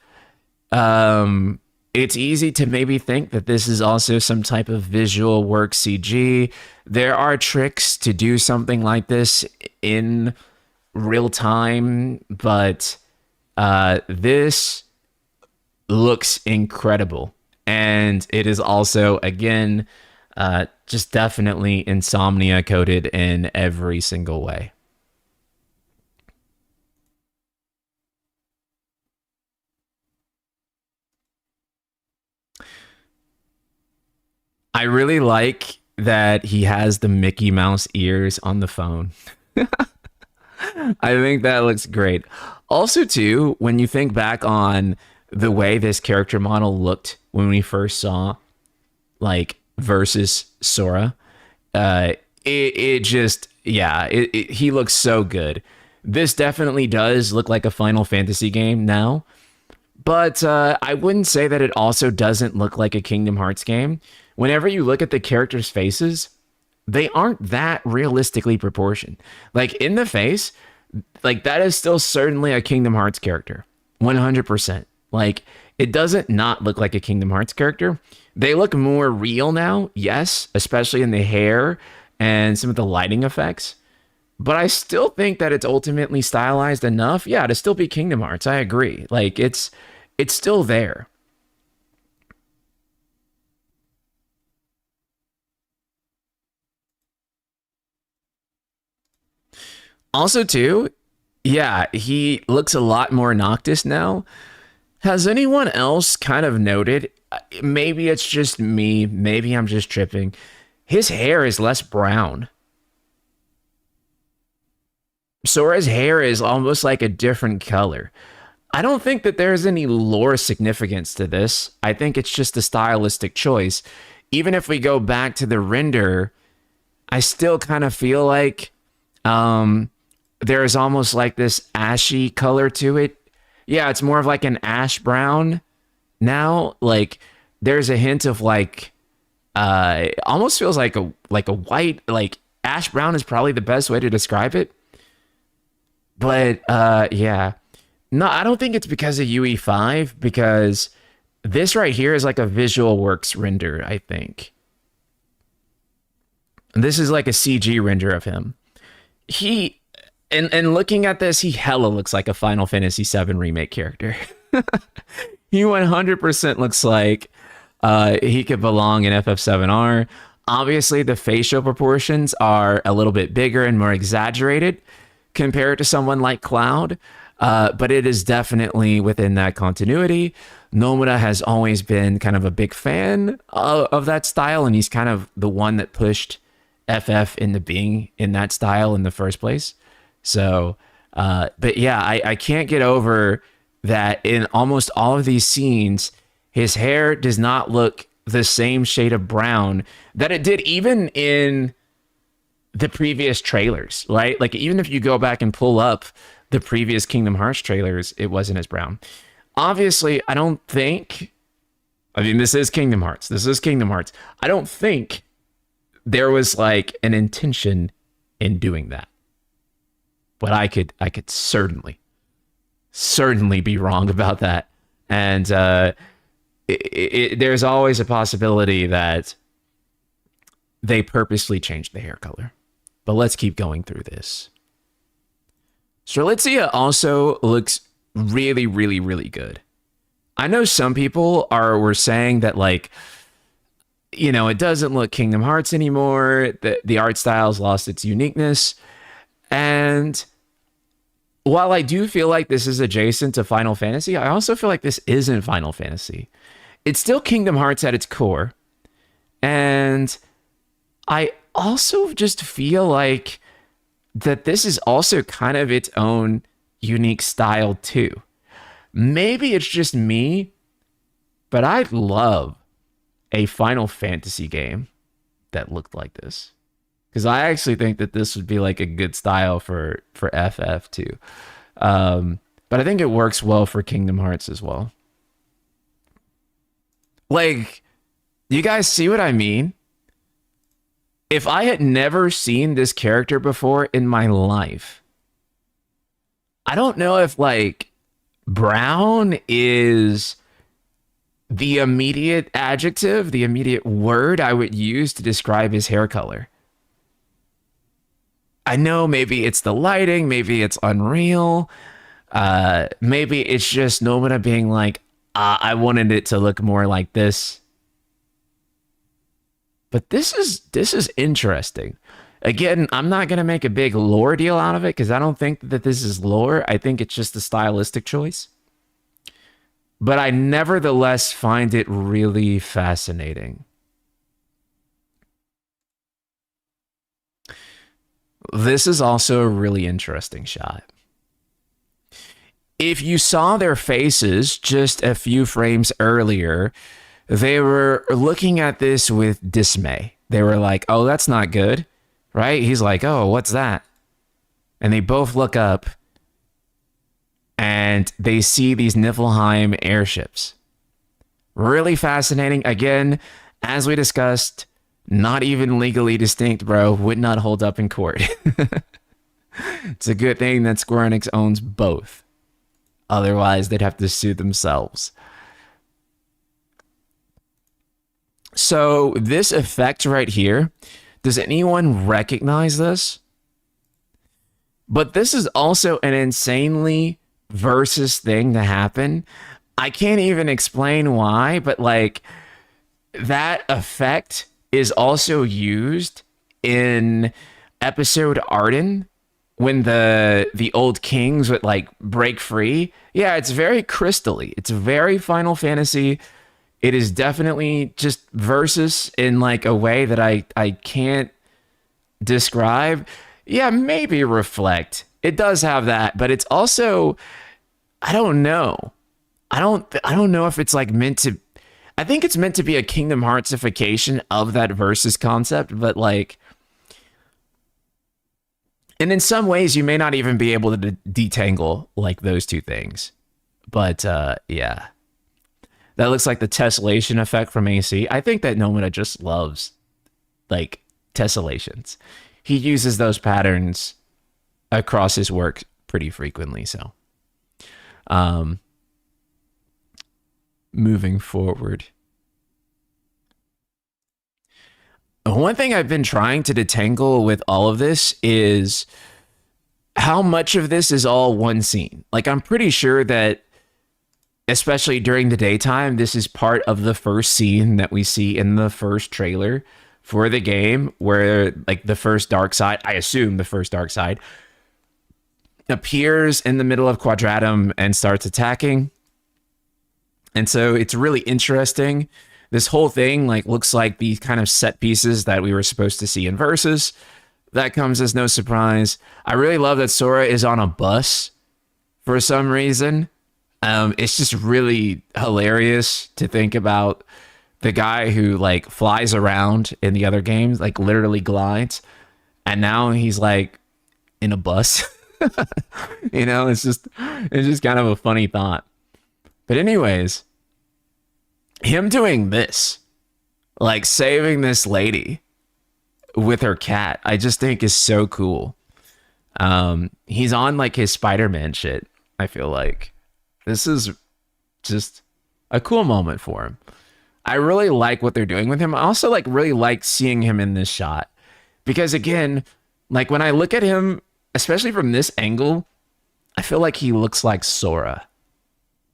It's easy to maybe think that this is also some type of visual work CG. There are tricks to do something like this in real time, but this looks incredible. And it is also, again, just definitely Insomnia coded in every single way. I really like that he has the Mickey Mouse ears on the phone. I think that looks great. Also, too, when you think back on the way this character model looked when we first saw, like, versus Sora, he looks so good. This definitely does look like a Final Fantasy game now, but I wouldn't say that it also doesn't look like a Kingdom Hearts game. Whenever you look at the characters' faces, they aren't that realistically proportioned. Like, in the face, like, that is still certainly a Kingdom Hearts character. 100%. Like, it doesn't not look like a Kingdom Hearts character. They look more real now, yes, especially in the hair and some of the lighting effects. But I still think that it's ultimately stylized enough, yeah, to still be Kingdom Hearts. I agree. Like, it's still there. Also, too, yeah, he looks a lot more Noctis now. Has anyone else kind of noted? Maybe it's just me. Maybe I'm just tripping. His hair is less brown. Sora's hair is almost like a different color. I don't think that there's any lore significance to this. I think it's just a stylistic choice. Even if we go back to the render, I still kind of feel like there's almost like this ashy color to it. Yeah, it's more of like an ash brown now. Like there's a hint of like it almost feels like a white, like ash brown is probably the best way to describe it. But yeah. No, I don't think it's because of UE5, because this right here is like a Visual Works render, I think. This is like a CG render of him. He, and looking at this, he hella looks like a Final Fantasy VII remake character. He 100% looks like he could belong in FF7R. Obviously, the facial proportions are a little bit bigger and more exaggerated compared to someone like Cloud. But it is definitely within that continuity. Nomura has always been kind of a big fan of that style, and he's kind of the one that pushed FF into being in that style in the first place. So, but yeah, I can't get over that in almost all of these scenes, his hair does not look the same shade of brown that it did even in the previous trailers, right? Like even if you go back and pull up the previous Kingdom Hearts trailers, it wasn't as brown. Obviously, I don't think, I mean, this is Kingdom Hearts. This is Kingdom Hearts. I don't think there was like an intention in doing that. But I could certainly be wrong about that. And there's always a possibility that they purposely changed the hair color. But let's keep going through this. Strelitzia also looks really, really, really good. I know some people were saying that, like, you know, it doesn't look Kingdom Hearts anymore. The art style's lost its uniqueness. And while I do feel like this is adjacent to Final Fantasy, I also feel like this isn't Final Fantasy. It's still Kingdom Hearts at its core. And I also just feel like that this is also kind of its own unique style too. Maybe it's just me, but I'd love a Final Fantasy game that looked like this. Because I actually think that this would be like a good style for FF too. But I think it works well for Kingdom Hearts as well. Like, you guys see what I mean? If I had never seen this character before in my life, I don't know if like brown is the immediate adjective, the immediate word I would use to describe his hair color. I know maybe it's the lighting, maybe it's Unreal, maybe it's just Nomura being like, I wanted it to look more like this. But this is interesting. Again, I'm not going to make a big lore deal out of it because I don't think that this is lore. I think it's just a stylistic choice. But I nevertheless find it really fascinating. This is also a really interesting shot. If you saw their faces just a few frames earlier, they were looking at this with dismay. They were like, oh, that's not good, right? He's like, oh, what's that? And they both look up and they see these Niflheim airships. Really fascinating. Again, as we discussed, not even legally distinct, bro. Would not hold up in court. It's a good thing that Square Enix owns both. Otherwise, they'd have to sue themselves. So this effect right here, does anyone recognize this? But this is also an insanely Versus thing to happen. I can't even explain why, but like that effect is also used in episode Arden when the old kings would like break free. Yeah, it's very crystally. It's very Final Fantasy. It is definitely just versus in like a way that I can't describe. Yeah, maybe reflect. It does have that, but it's also, I don't know. I don't know if it's like meant to. I think it's meant to be a Kingdom Heartsification of that versus concept, but like, and in some ways you may not even be able to detangle like those two things. But yeah, that looks like the tessellation effect from AC. I think that Nomura just loves like tessellations. He uses those patterns across his work pretty frequently. So, moving forward. One thing I've been trying to detangle with all of this is how much of this is all one scene. Like, I'm pretty sure that, especially during the daytime, this is part of the first scene that we see in the first trailer for the game, where like the first dark side, I assume the first dark side, appears in the middle of Quadratum and starts attacking. And so it's really interesting. This whole thing like looks like these kind of set pieces that we were supposed to see in Versus. That comes as no surprise. I really love that Sora is on a bus for some reason. It's just really hilarious to think about the guy who like flies around in the other games, like literally glides, and now he's like in a bus. You know, it's just kind of a funny thought. But anyways, him doing this, like saving this lady with her cat, I just think is so cool. He's on like his Spider-Man shit. I feel like this is just a cool moment for him. I really like what they're doing with him. I also like really like seeing him in this shot, because again, like when I look at him, especially from this angle, I feel like he looks like Sora.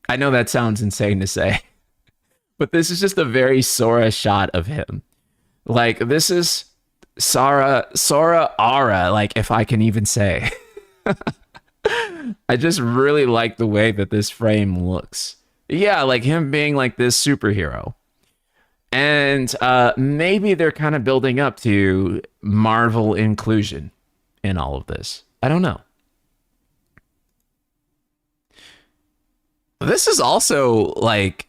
I know that sounds insane to say, but this is just a very Sora shot of him. Like, this is Sora Ara, like, if I can even say. I just really like the way that this frame looks. Yeah, like him being like this superhero. And maybe they're kind of building up to Marvel inclusion in all of this. I don't know. This is also like,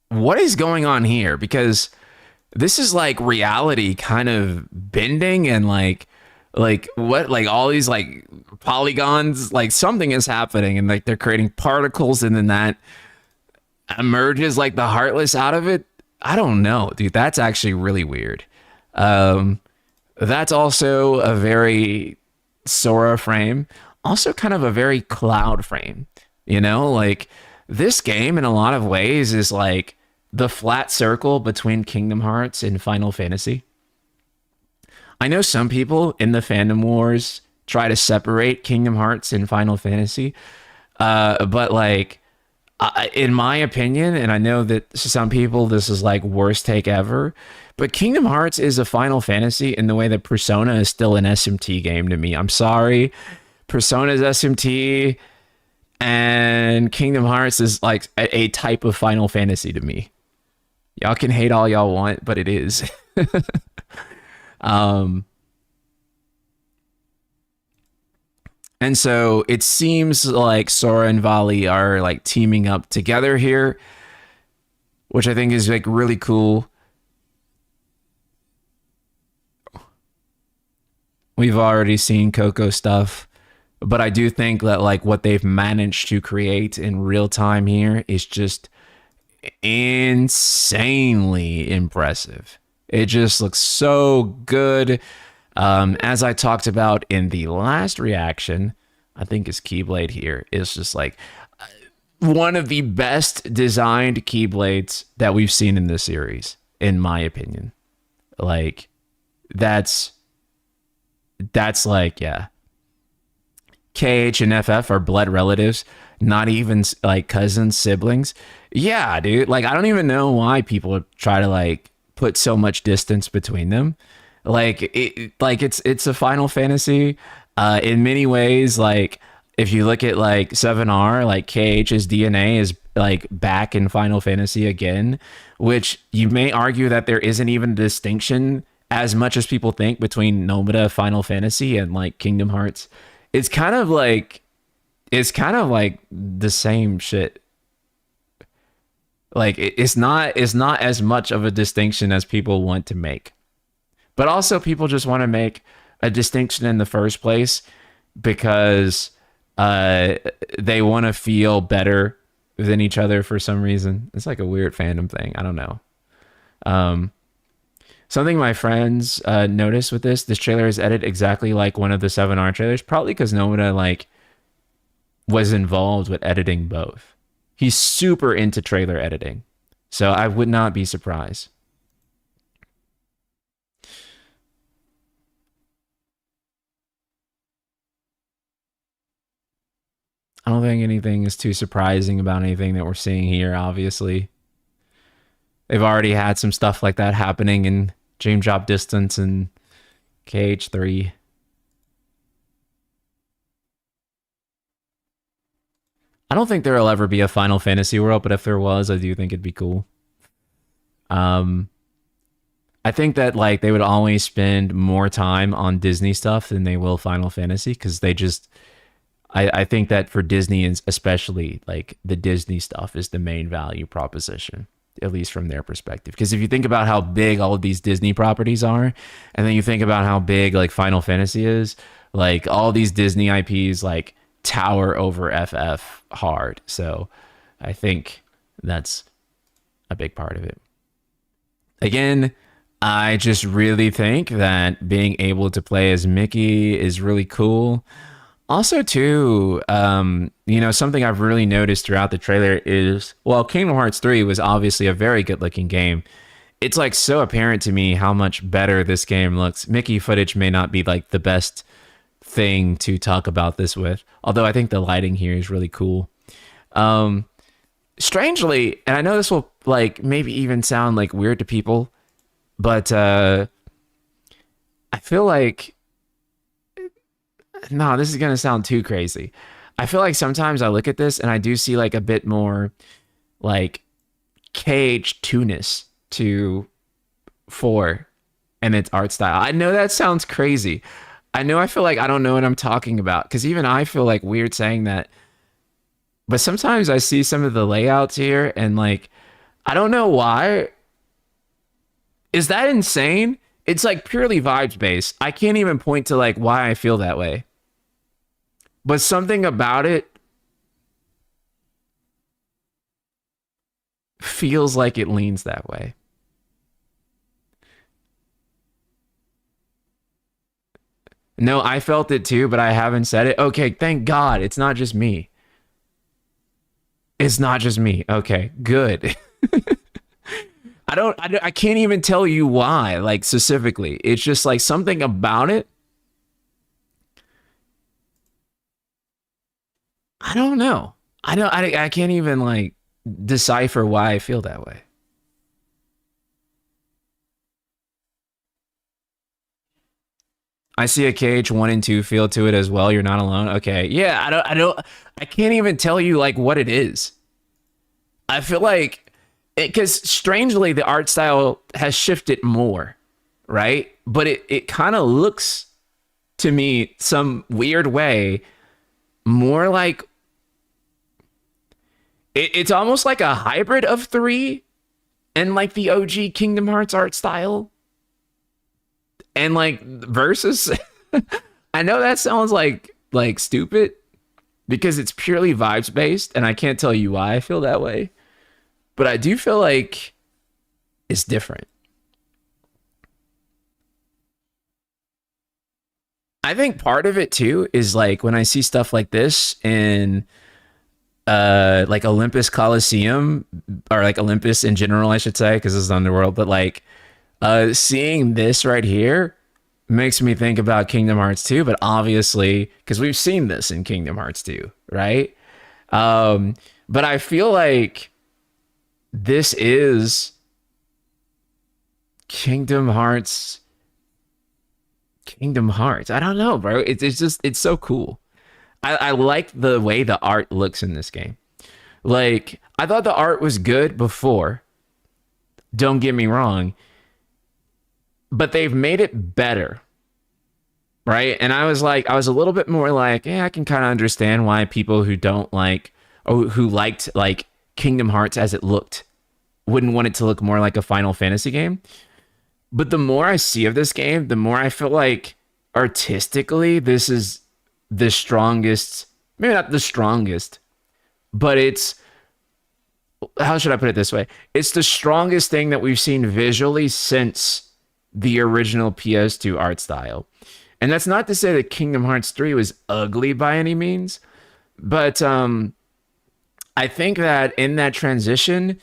what is going on here? Because this is like reality kind of bending and like what, like all these like polygons, like something is happening and like they're creating particles and then that emerges like the Heartless out of it. I don't know, dude. That's actually really weird. That's also a very Sora frame. Also kind of a very Cloud frame. You know, like this game in a lot of ways is like the flat circle between Kingdom Hearts and Final Fantasy. I know some people in the fandom wars try to separate Kingdom Hearts and Final Fantasy. But like, in my opinion, and I know that some people, this is like worst take ever, but Kingdom Hearts is a Final Fantasy in the way that Persona is still an SMT game to me. I'm sorry. Persona is SMT and Kingdom Hearts is like a type of Final Fantasy to me. Y'all can hate all y'all want, but it is. And so it seems like Sora and Vali are like teaming up together here, which I think is like really cool. We've already seen Coco stuff, but I do think that like what they've managed to create in real time here is just insanely impressive. It just looks so good. As I talked about in the last reaction, I think his Keyblade here is just like one of the best designed Keyblades that we've seen in this series, in my opinion. Like, that's like, yeah. KH and FF are blood relatives, not even like cousins, siblings. Yeah, dude. Like, I don't even know why people try to like put so much distance between them. Like it's a Final Fantasy. In many ways, like if you look at like 7R, like KH's DNA is like back in Final Fantasy again, which you may argue that there isn't even a distinction as much as people think between Nomura Final Fantasy and like Kingdom Hearts. It's kind of like the same shit. Like it's not as much of a distinction as people want to make. But also people just want to make a distinction in the first place because they want to feel better than each other for some reason. It's like a weird fandom thing. I don't know. Something my friends noticed with this trailer is edited exactly like one of the 7R trailers, probably because Nomura like was involved with editing both. He's super into trailer editing, so I would not be surprised. I don't think anything is too surprising about anything that we're seeing here, obviously. They've already had some stuff like that happening in Dream Drop Distance and KH3. I don't think there'll ever be a Final Fantasy world, but if there was, I do think it'd be cool. I think that like they would always spend more time on Disney stuff than they will Final Fantasy because they just I think that for Disney especially, like the Disney stuff is the main value proposition, at least from their perspective. Because if you think about how big all of these Disney properties are, and then you think about how big like Final Fantasy is, like all these Disney IPs like tower over FF hard. So I think that's a big part of it. Again, I just really think that being able to play as Mickey is really cool. Also, too, you know, something I've really noticed throughout the trailer is, well, Kingdom Hearts 3 was obviously a very good-looking game. It's, like, so apparent to me how much better this game looks. Mickey footage may not be, like, the best thing to talk about this with, although I think the lighting here is really cool. Strangely, and I know this will, like, maybe even sound, like, weird to people, but I feel like... No, this is going to sound too crazy. I feel like sometimes I look at this and I do see like a bit more like KH2-ness to 4 and its art style. I know that sounds crazy. I know I feel like I don't know what I'm talking about because even I feel like weird saying that. But sometimes I see some of the layouts here and like, I don't know why. Is that insane? It's like purely vibes based. I can't even point to like why I feel that way. But something about it feels like it leans that way. No, I felt it too, but I haven't said it. Okay, thank God. It's not just me. It's not just me. Okay, good. I can't even tell you why, like specifically. It's just like something about it. I don't know. I can't even like decipher why I feel that way. I see a KH1 and 2 feel to it as well. You're not alone. Okay. Yeah, I can't even tell you like what it is. I feel like because strangely the art style has shifted more, right? But it kind of looks to me some weird way more like it's almost like a hybrid of 3 and like the OG Kingdom Hearts art style and like Versus. I know that sounds like stupid because it's purely vibes based and I can't tell you why I feel that way. But I do feel like it's different. I think part of it too is like when I see stuff like this in like Olympus Coliseum or like Olympus in general, I should say, because this is Underworld, but like seeing this right here makes me think about Kingdom Hearts 2, but obviously because we've seen this in Kingdom Hearts 2, right? But I feel like this is Kingdom Hearts Kingdom Hearts. I don't know, bro. It's just it's so cool. I like the way the art looks in this game. Like, I thought the art was good before. Don't get me wrong. But they've made it better. Right? And I was a little bit more like, yeah, I can kind of understand why people who don't like, or who liked like Kingdom Hearts as it looked, wouldn't want it to look more like a Final Fantasy game. But the more I see of this game, the more I feel like artistically, this is the strongest, maybe not the strongest, but it's, how should I put it this way? It's the strongest thing that we've seen visually since the original PS2 art style. And that's not to say that Kingdom Hearts 3 was ugly by any means, but I think that in that transition,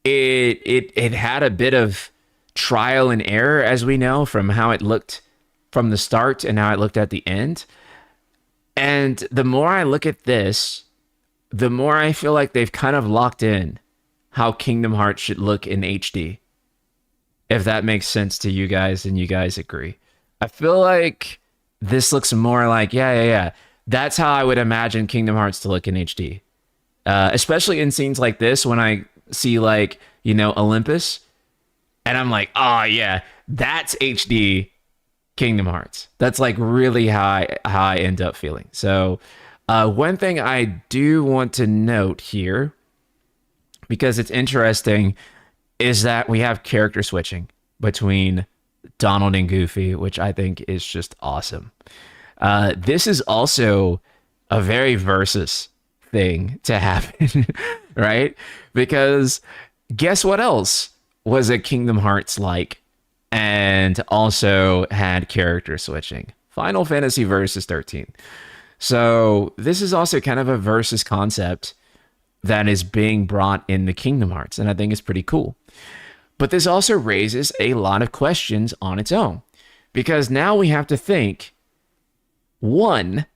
it had a bit of trial and error, as we know, from how it looked from the start and how it looked at the end. And the more I look at this, the more I feel like they've kind of locked in how Kingdom Hearts should look in HD. If that makes sense to you guys and you guys agree. I feel like this looks more like, yeah. That's how I would imagine Kingdom Hearts to look in HD. Especially in scenes like this, when I see like, you know, Olympus, and I'm like, oh yeah, that's HD Kingdom Hearts. That's like really how I end up feeling. So one thing I do want to note here, because it's interesting, is that we have character switching between Donald and Goofy, which I think is just awesome. This is also a very Versus thing to happen, right? Because guess what else was a Kingdom Hearts like and also had character switching? Final Fantasy Versus XIII. So this is also kind of a Versus concept that is being brought in the Kingdom Hearts, and I think it's pretty cool. But this also raises a lot of questions on its own, because now we have to think, one,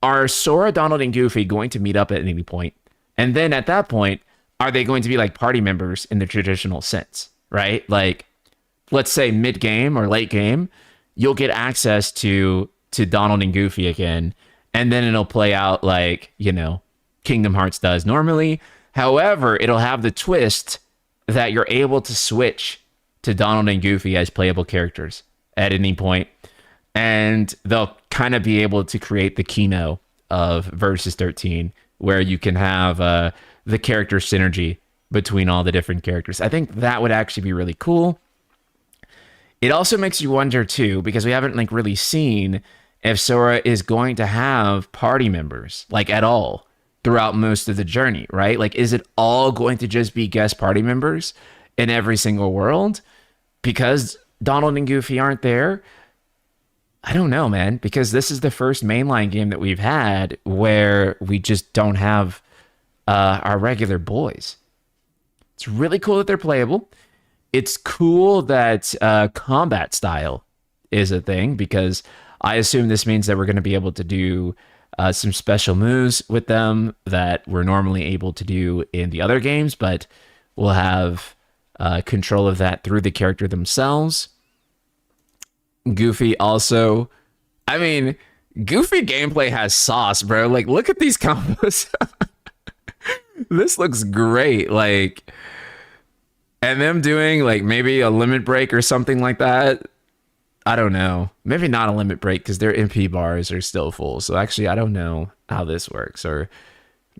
are Sora, Donald, and Goofy going to meet up at any point? And then at that point, are they going to be like party members in the traditional sense, right? Like, let's say mid-game or late game, you'll get access to Donald and Goofy again, and then it'll play out like, you know, Kingdom Hearts does normally. However, it'll have the twist that you're able to switch to Donald and Goofy as playable characters at any point, and they'll kind of be able to create the keynote of Versus 13, where you can have the character synergy between all the different characters. I think that would actually be really cool. It also makes you wonder too, because we haven't like really seen if Sora is going to have party members like at all throughout most of the journey, right? Like, is it all going to just be guest party members in every single world because Donald and Goofy aren't there? I don't know, man, because this is the first mainline game that we've had where we just don't have our regular boys. It's really cool that they're playable. It's cool that combat style is a thing, because I assume this means that we're going to be able to do some special moves with them that we're normally able to do in the other games, but we'll have control of that through the character themselves. Goofy also, I mean, Goofy gameplay has sauce, bro. Like, look at these combos. This looks great. Like, and them doing like maybe a limit break or something like that. I don't know. Maybe not a limit break because their MP bars are still full. So actually, I don't know how this works. Or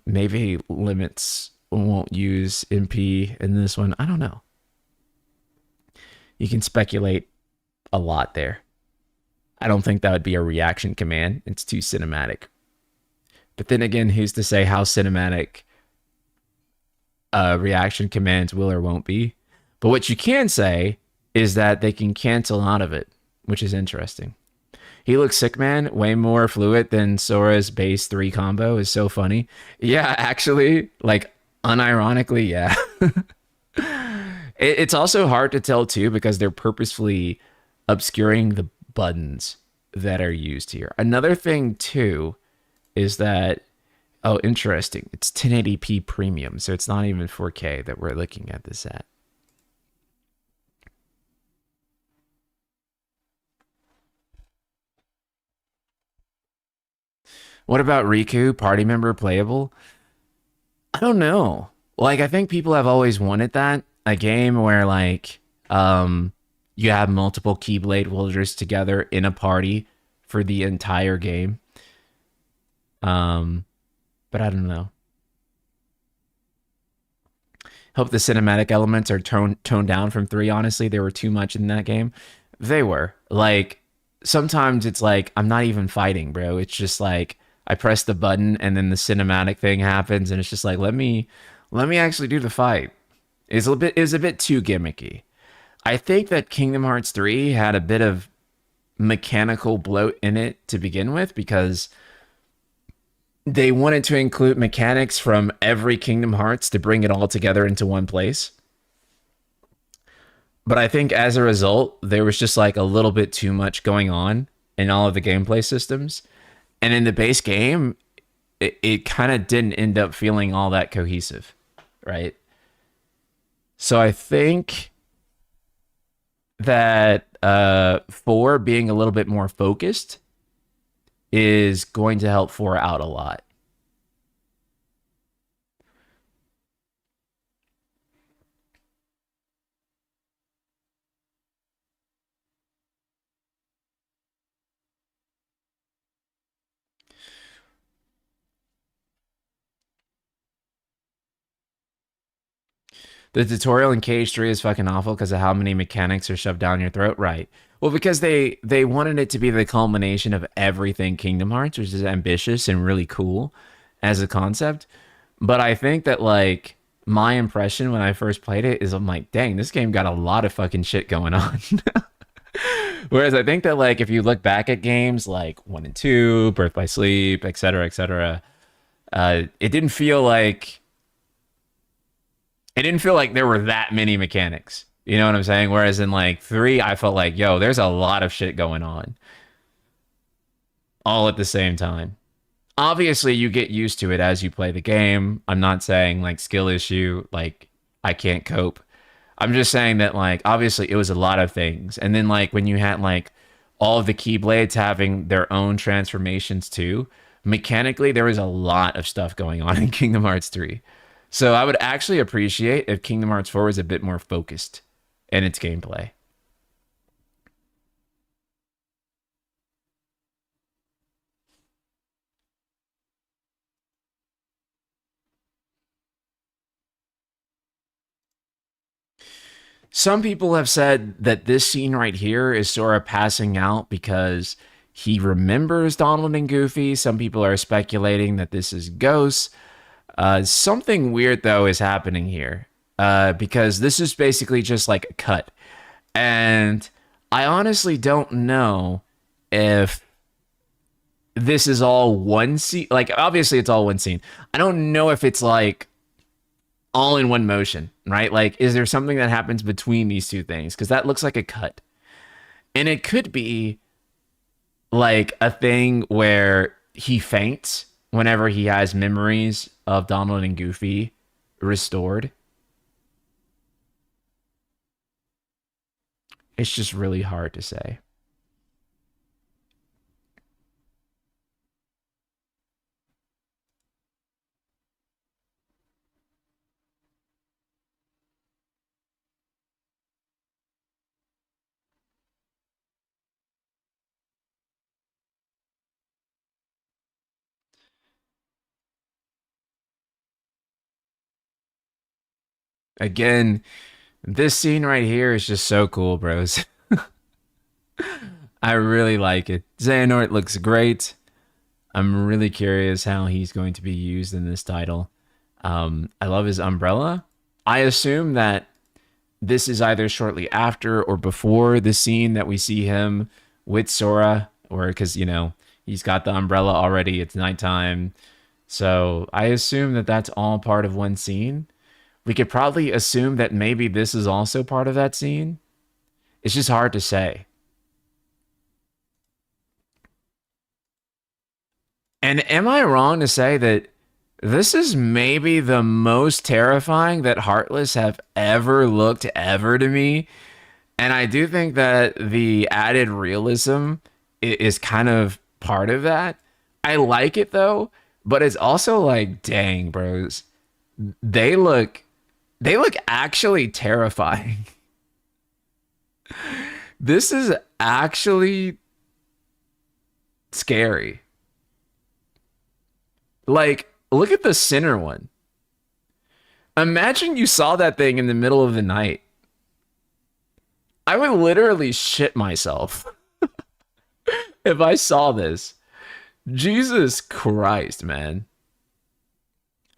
maybe limits won't use MP in this one. I don't know. You can speculate a lot there. I don't think that would be a reaction command. It's too cinematic. But then again, who's to say how cinematic reaction commands will or won't be? But what you can say is that they can cancel out of it, which is interesting. He looks sick, man. Way more fluid than Sora's base 3 combo is so funny. Yeah, actually, like, unironically, yeah. It's also hard to tell, too, because they're purposefully obscuring the buttons that are used here. Another thing, too, is that, oh, interesting. It's 1080p premium, so it's not even 4K that we're looking at this at. What about Riku, party member playable? I don't know. Like, I think people have always wanted that. A game where, like, you have multiple Keyblade wielders together in a party for the entire game. But I don't know. Hope the cinematic elements are toned down from 3, honestly. They were too much in that game. They were. Like, sometimes it's like, I'm not even fighting, bro. It's just like, I press the button and then the cinematic thing happens and it's just like, let me actually do the fight. It was a bit too gimmicky. I think that Kingdom Hearts 3 had a bit of mechanical bloat in it to begin with because they wanted to include mechanics from every Kingdom Hearts to bring it all together into one place. But I think as a result, there was just like a little bit too much going on in all of the gameplay systems. And in the base game, it kind of didn't end up feeling all that cohesive, right? So I think that 4 being a little bit more focused is going to help 4 out a lot. The tutorial in KH3 is fucking awful because of how many mechanics are shoved down your throat. Right. Well, because they wanted it to be the culmination of everything Kingdom Hearts, which is ambitious and really cool as a concept. But I think that, like, my impression when I first played it is I'm like, dang, this game got a lot of fucking shit going on. Whereas I think that, like, if you look back at games like 1 and 2, Birth by Sleep, etc., it didn't feel like there were that many mechanics. You know what I'm saying? Whereas in like 3, I felt like, yo, there's a lot of shit going on all at the same time. Obviously, you get used to it as you play the game. I'm not saying like skill issue, like I can't cope. I'm just saying that, like, obviously it was a lot of things. And then, like, when you had like all of the Keyblades having their own transformations too, mechanically there was a lot of stuff going on in Kingdom Hearts 3. So I would actually appreciate if Kingdom Hearts 4 was a bit more focused in its gameplay. Some people have said that this scene right here is Sora passing out because he remembers Donald and Goofy. Some people are speculating that this is Ghost. Something weird, though, is happening here because this is basically just like a cut. And I honestly don't know if this is all one scene. Like, obviously, it's all one scene. I don't know if it's like all in one motion, right? Like, is there something that happens between these two things? Because that looks like a cut. And it could be like a thing where he faints whenever he has memories of Donald and Goofy restored. It's just really hard to say. Again, this scene right here is just so cool, bros. I really like it. Xehanort looks great. I'm really curious how he's going to be used in this title. I love his umbrella. I assume that this is either shortly after or before the scene that we see him with Sora, or because, you know, he's got the umbrella already. It's nighttime. So I assume that that's all part of one scene. We could probably assume that maybe this is also part of that scene. It's just hard to say. And am I wrong to say that this is maybe the most terrifying that Heartless have ever looked ever to me? And I do think that the added realism is kind of part of that. I like it though, but it's also like, dang, bros, they look actually terrifying. This is actually scary. Like, look at the center one. Imagine you saw that thing in the middle of the night. I would literally shit myself if I saw this. Jesus Christ, man.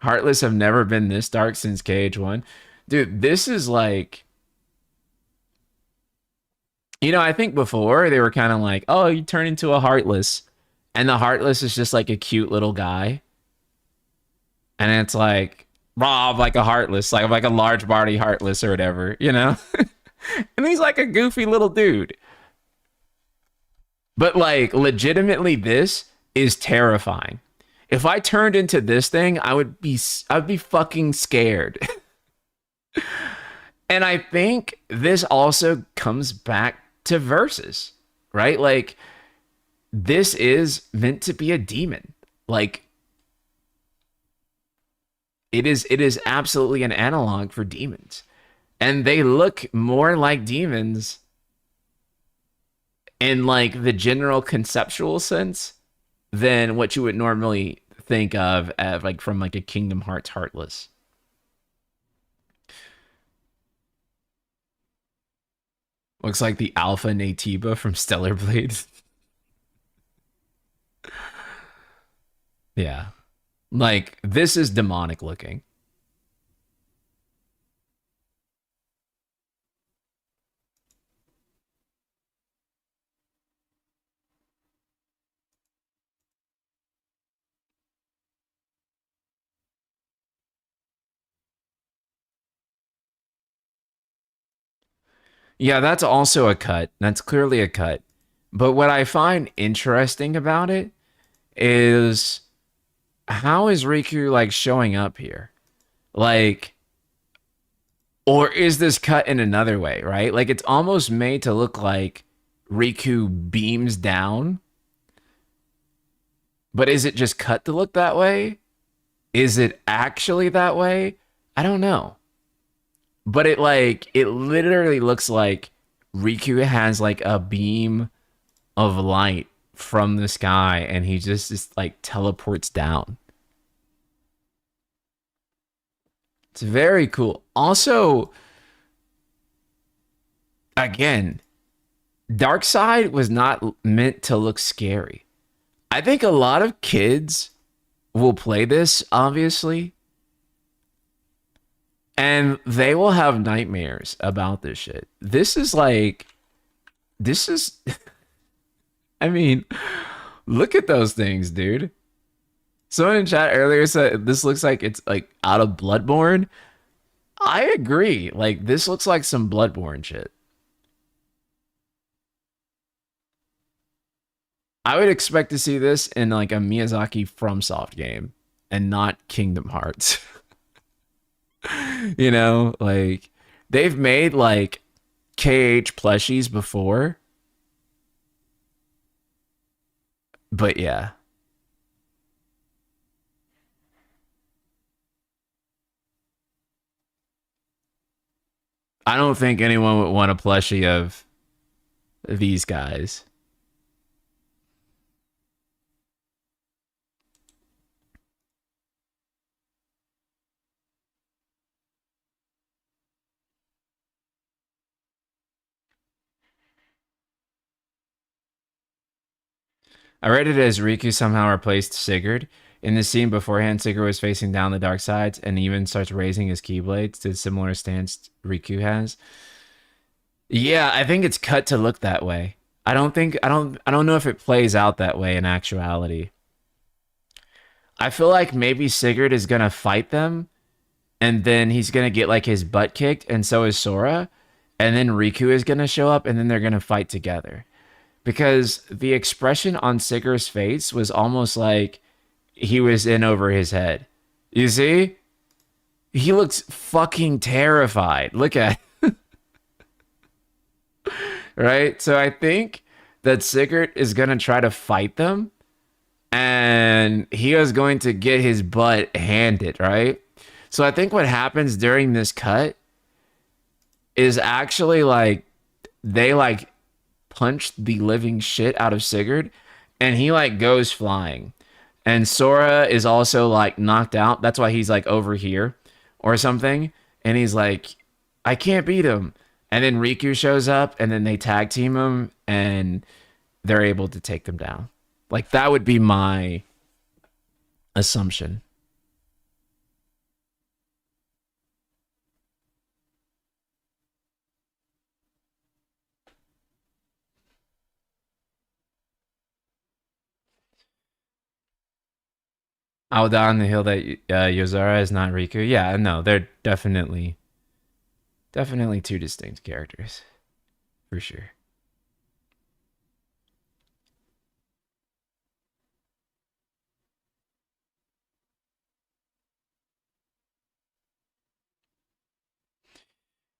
Heartless have never been this dark since KH1. Dude, this is like... You know, I think before they were kind of like, oh, you turn into a Heartless. And the Heartless is just like a cute little guy. And it's like, Rob, like a Heartless, like a large body Heartless or whatever, you know? And he's like a goofy little dude. But like, legitimately, this is terrifying. If I turned into this thing, I'd be fucking scared. And I think this also comes back to Versus, right? Like, this is meant to be a demon. Like, it is absolutely an analog for demons. And they look more like demons in like the general conceptual sense than what you would normally think of as like from like a Kingdom Hearts Heartless. Looks like the Alpha Natiba from Stellar Blade. Yeah. Like, this is demonic looking. Yeah, that's also a cut. That's clearly a cut. But what I find interesting about it is how is Riku like showing up here? Like, or is this cut in another way, right? Like, it's almost made to look like Riku beams down. But is it just cut to look that way? Is it actually that way? I don't know. But it literally looks like Riku has like a beam of light from the sky and he just like teleports down. It's very cool. Also, again, Darkseid was not meant to look scary. I think a lot of kids will play this, obviously, and they will have nightmares about this shit. This is, I mean, look at those things, dude. Someone in chat earlier said this looks like it's like out of Bloodborne. I agree. Like, this looks like some Bloodborne shit. I would expect to see this in like a Miyazaki FromSoft game and not Kingdom Hearts. You know, like, they've made like KH plushies before. But yeah. I don't think anyone would want a plushie of these guys. I read it as Riku somehow replaced Sigurd. In the scene beforehand, Sigurd was facing down the dark sides and even starts raising his keyblades to a similar stance Riku has. Yeah, I think it's cut to look that way. I don't know if it plays out that way in actuality. I feel like maybe Sigurd is gonna fight them, and then he's gonna get like his butt kicked, and so is Sora, and then Riku is gonna show up, and then they're gonna fight together. Because the expression on Sigurd's face was almost like he was in over his head. You see? He looks fucking terrified. Look at right? So I think that Sigurd is going to try to fight them. And and he was going to get his butt handed, right? So I think what happens during this cut is actually like they like punch the living shit out of Sigurd, and he like goes flying. And Sora is also like knocked out. That's why he's like over here or something. And he's like, I can't beat him. And then Riku shows up, and then they tag team him, and they're able to take them down. Like, that would be my assumption. I'll die on the hill that Yozora is not Riku. Yeah, no, they're definitely two distinct characters. For sure.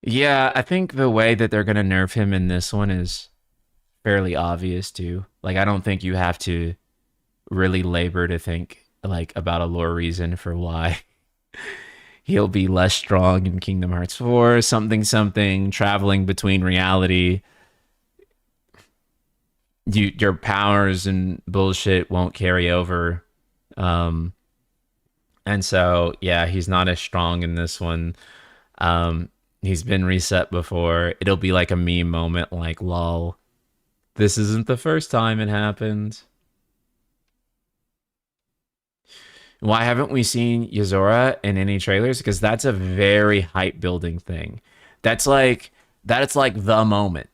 Yeah, I think the way that they're gonna nerf him in this one is fairly obvious too. Like, I don't think you have to really labor to think like about a lore reason for why he'll be less strong in Kingdom Hearts 4, something, traveling between reality. Your powers and bullshit won't carry over. And so, yeah, he's not as strong in this one. He's been reset before. It'll be like a meme moment, like, lol, this isn't the first time it happened. Why haven't we seen Yozora in any trailers? Because that's a very hype building thing. That's like the moment.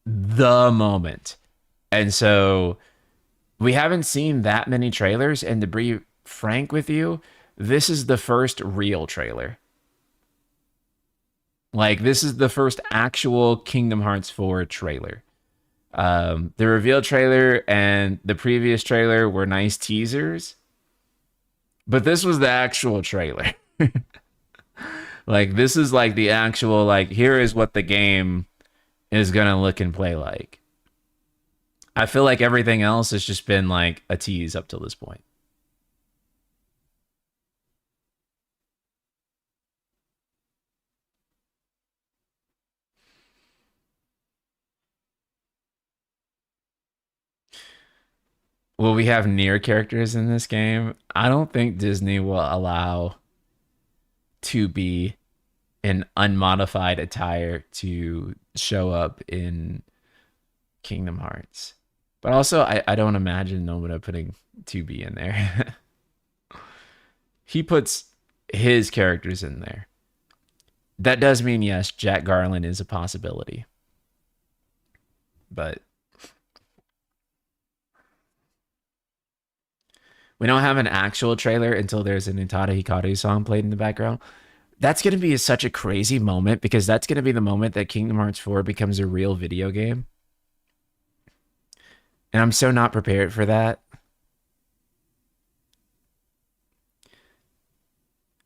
The moment. And so we haven't seen that many trailers, and to be frank with you, this is the first real trailer. Like, this is the first actual Kingdom Hearts 4 trailer. The reveal trailer and the previous trailer were nice teasers, but this was the actual trailer. Like, this is like the actual, like, here is what the game is gonna look and play like. I feel like everything else has just been like a tease up till this point. Will we have near characters in this game? I don't think Disney will allow to be in unmodified attire to show up in Kingdom Hearts. But also, I don't imagine Nomura putting 2B in there. He puts his characters in there. That does mean, yes, Jack Garland is a possibility. But we don't have an actual trailer until there's an Utada Hikaru song played in the background. That's going to be such a crazy moment, because that's going to be the moment that Kingdom Hearts 4 becomes a real video game. And I'm so not prepared for that.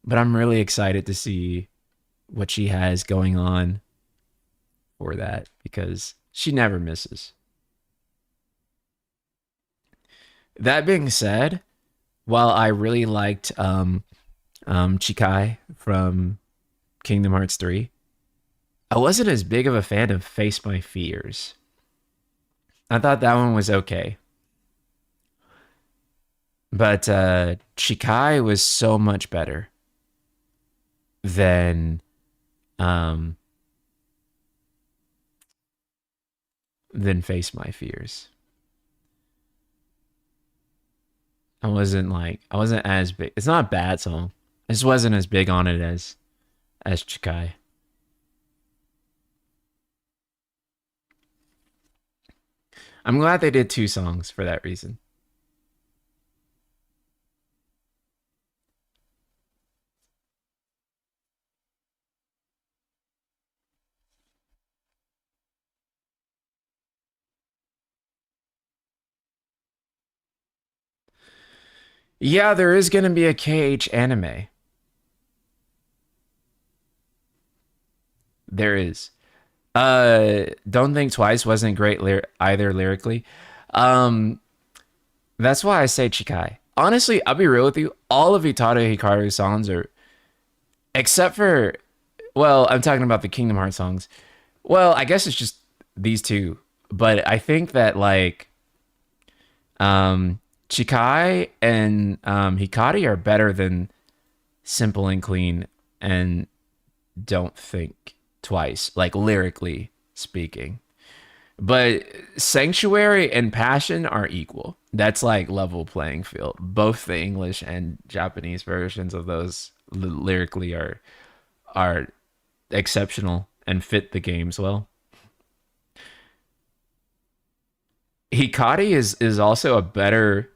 But I'm really excited to see what she has going on for that, because she never misses. That being said, while I really liked Chikai from Kingdom Hearts 3, I wasn't as big of a fan of Face My Fears. I thought that one was okay. But Chikai was so much better than Face My Fears. I wasn't as big. It's not a bad song. I just wasn't as big on it as Chikai. I'm glad they did 2 songs for that reason. Yeah, there is going to be a KH anime. There is. Don't Think Twice wasn't great either lyrically. The That's why I say Chikai. Honestly, I'll be real with you. All of Utada Hikaru's songs are, except for, well, I'm talking about the Kingdom Hearts songs. Well, I guess it's just these two. But I think that like Chikai and Hikari are better than Simple and Clean and Don't Think Twice, like lyrically speaking. But Sanctuary and Passion are equal. That's like level playing field. Both the English and Japanese versions of those lyrically are exceptional and fit the games well. Hikari is also a better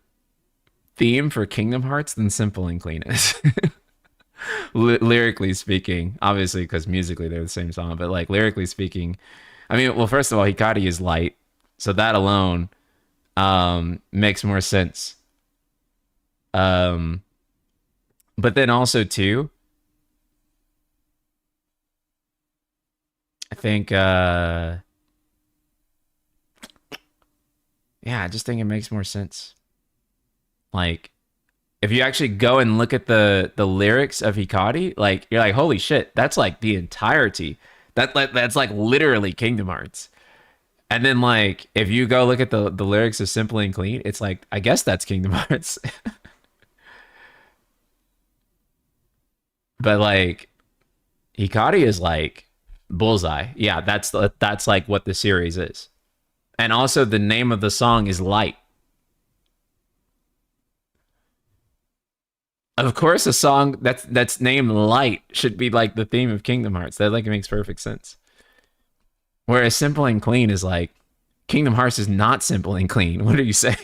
theme for Kingdom Hearts than Simple and Clean is. Lyrically speaking, obviously, because musically they're the same song, but like lyrically speaking, I mean, well, first of all, Hikari is light, so that alone makes more sense. But then also too, I think yeah, I just think it makes more sense. Like, if you actually go and look at the lyrics of Hikari, like you're like, holy shit, that's like the entirety. That's like literally Kingdom Hearts. And then like if you go look at the lyrics of Simple and Clean, it's like, I guess that's Kingdom Hearts. But like Hikari is like bullseye. Yeah, that's like what the series is. And also the name of the song is Light. Of course, a song that's named Light should be like the theme of Kingdom Hearts. That like makes perfect sense. Whereas Simple and Clean is like, Kingdom Hearts is not simple and clean. What are you saying?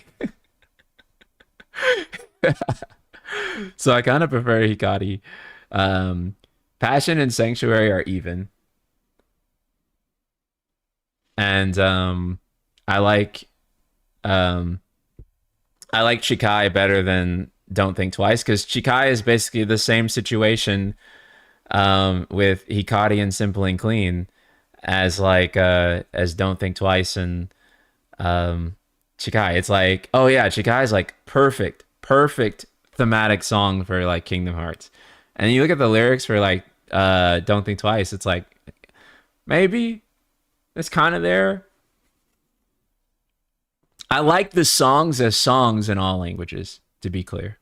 So I kind of prefer Hikari. Passion and Sanctuary are even. And I like Chikai better than Don't Think Twice, because Chikai is basically the same situation with Hikari and Simple and Clean as like as Don't Think Twice and Chikai. It's like, oh yeah, Chikai is like perfect thematic song for like Kingdom Hearts. And you look at the lyrics for like Don't Think Twice, it's like maybe it's kind of there. I like the songs as songs in all languages, to be clear.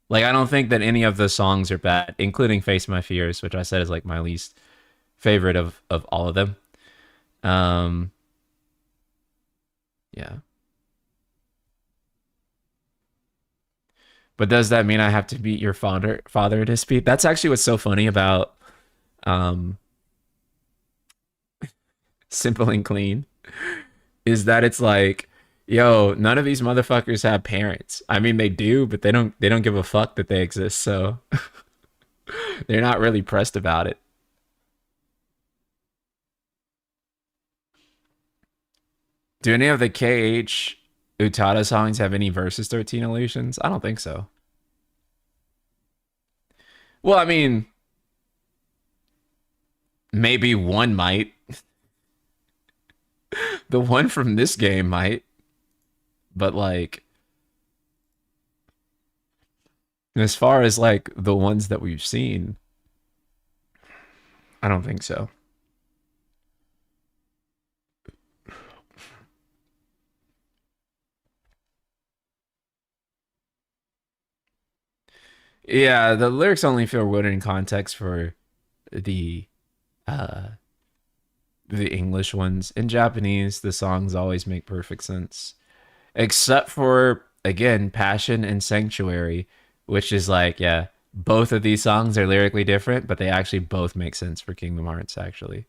Like, I don't think that any of the songs are bad, including Face My Fears, which I said is like my least favorite of all of them. Yeah. But does that mean I have to beat your father to speed? That's actually what's so funny about Simple and Clean, is that it's like, yo, none of these motherfuckers have parents. I mean, they do, but they don't give a fuck that they exist, so they're not really pressed about it. Do any of the KH Utada songs have any Versus 13 allusions? I don't think so. Well, I mean, maybe one might. The one from this game might. But like, as far as like the ones that we've seen, I don't think so. Yeah, the lyrics only feel rooted in context for the English ones. In Japanese, the songs always make perfect sense. Except for, again, Passion and Sanctuary, which is like, yeah, both of these songs are lyrically different, but they actually both make sense for Kingdom Hearts, actually.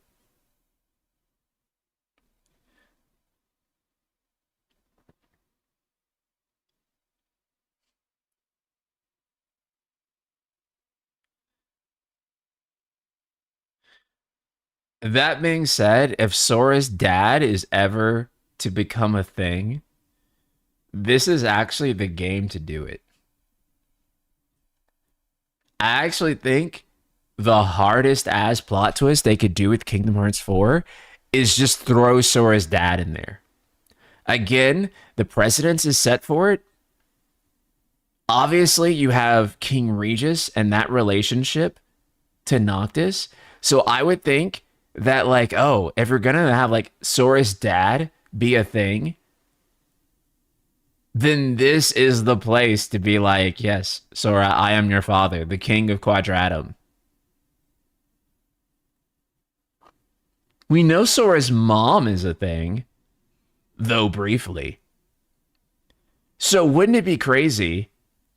That being said, if Sora's dad is ever to become a thing, this is actually the game to do it. I actually think the hardest ass plot twist they could do with Kingdom Hearts 4 is just throw Sora's dad in there. Again, the precedence is set for it, obviously you have King Regis and that relationship to Noctis. So I would think that like, oh, if you're gonna have like Sora's dad be a thing, then this is the place to be like, yes, Sora, I am your father, the king of Quadratum. We know Sora's mom is a thing, though briefly. So wouldn't it be crazy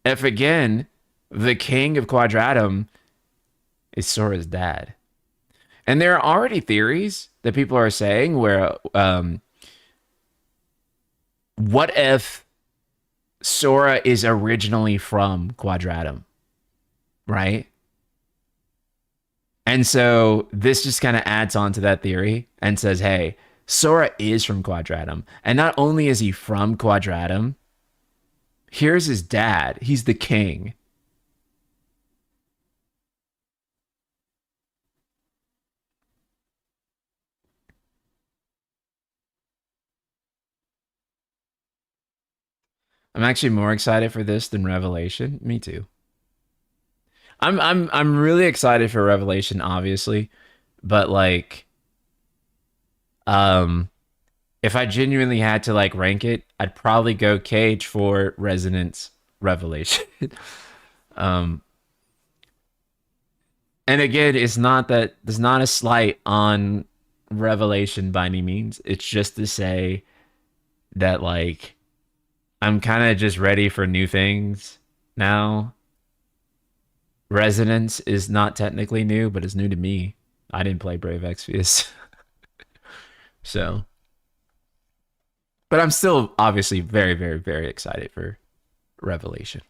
if, again, the king of Quadratum is Sora's dad? And there are already theories that people are saying where, what if Sora is originally from Quadratum, right? And so this just kind of adds on to that theory and says, hey, Sora is from Quadratum. And not only is he from Quadratum, here's his dad. He's the king. I'm actually more excited for this than Revelation. Me too. I'm really excited for Revelation, obviously, but like, if I genuinely had to like rank it, I'd probably go Cage for Resonance, Revelation. And again, it's not that there's not a slight on Revelation by any means. It's just to say that like I'm kind of just ready for new things now. Resonance is not technically new, but it's new to me. I didn't play Brave Exvius. So, but I'm still obviously very, very, very excited for Revelation.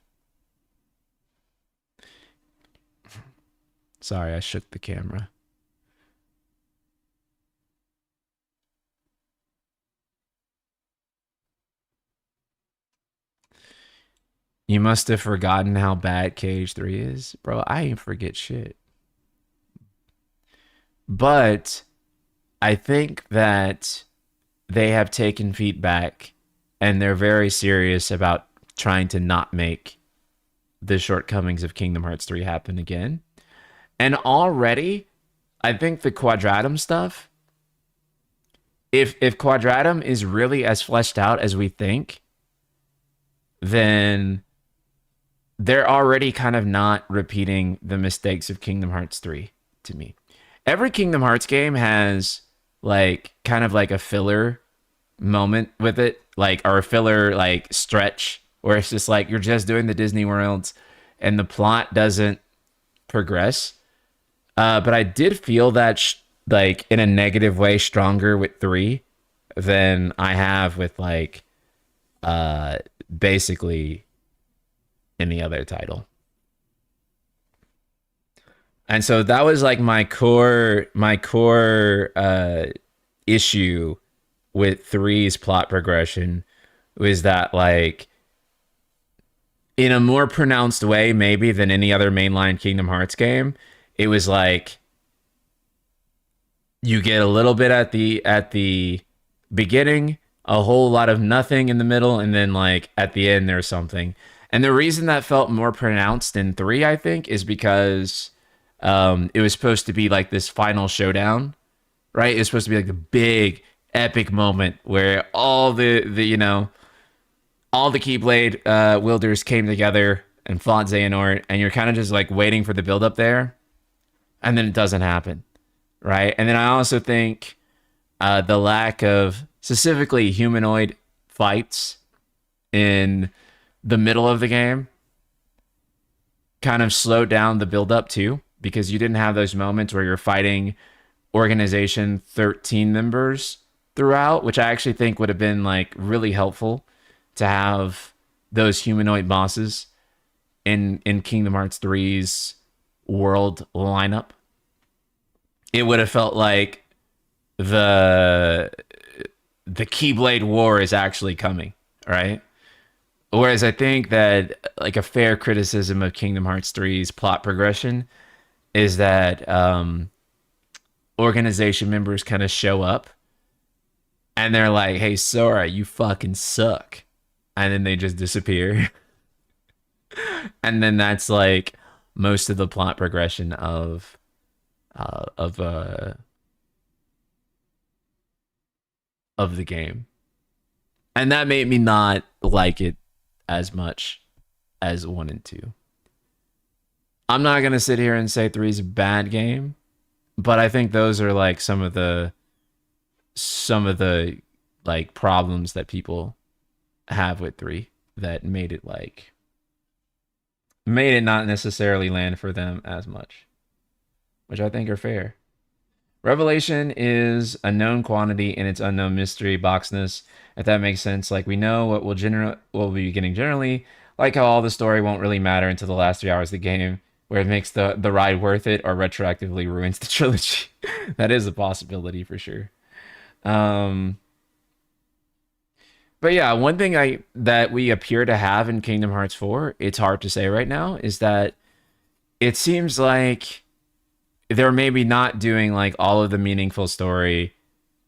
Sorry, I shook the camera. You must have forgotten how bad KH3 is. Bro, I ain't forget shit. But I think that they have taken feedback and they're very serious about trying to not make the shortcomings of Kingdom Hearts 3 happen again. And already, I think the Quadratum stuff, if Quadratum is really as fleshed out as we think, then they're already kind of not repeating the mistakes of Kingdom Hearts 3 to me. Every Kingdom Hearts game has like kind of like a filler moment with it, like, or a filler like stretch where it's just like you're just doing the Disney worlds and the plot doesn't progress. But I did feel that like in a negative way stronger with 3 than I have with like basically any other title. And so that was like my core issue with 3's plot progression, was that like in a more pronounced way maybe than any other mainline Kingdom Hearts game, it was like you get a little bit at the beginning, a whole lot of nothing in the middle, and then like at the end there's something. And the reason that felt more pronounced in 3, I think, is because it was supposed to be like this final showdown, right? It's supposed to be like the big epic moment where all the you know, all the Keyblade wielders came together and fought Xehanort, and you're kind of just like waiting for the build up there, and then it doesn't happen, right? And then I also think the lack of specifically humanoid fights in the middle of the game kind of slowed down the build up too, because you didn't have those moments where you're fighting Organization 13 members throughout, which I actually think would have been like really helpful to have those humanoid bosses in Kingdom Hearts 3's world lineup. It would have felt like the Keyblade War is actually coming, right? Whereas I think that like a fair criticism of Kingdom Hearts 3's plot progression is that organization members kind of show up and they're like, hey, Sora, you fucking suck. And then they just disappear. And then that's like most of the plot progression uh of uh of the game. And that made me not like it as much as 1 and 2. I'm not gonna sit here and say 3 is a bad game, but I think those are like some of the like problems that people have with 3 that made it not necessarily land for them as much, which I think are fair. Revelation is a known quantity in its unknown mystery boxness, if that makes sense. Like, we know what we'll be getting generally, like how all the story won't really matter until the last 3 hours of the game, where it makes the ride worth it or retroactively ruins the trilogy. That is a possibility for sure. But yeah, one thing that we appear to have in Kingdom Hearts 4, it's hard to say right now, is that it seems like they're maybe not doing like all of the meaningful story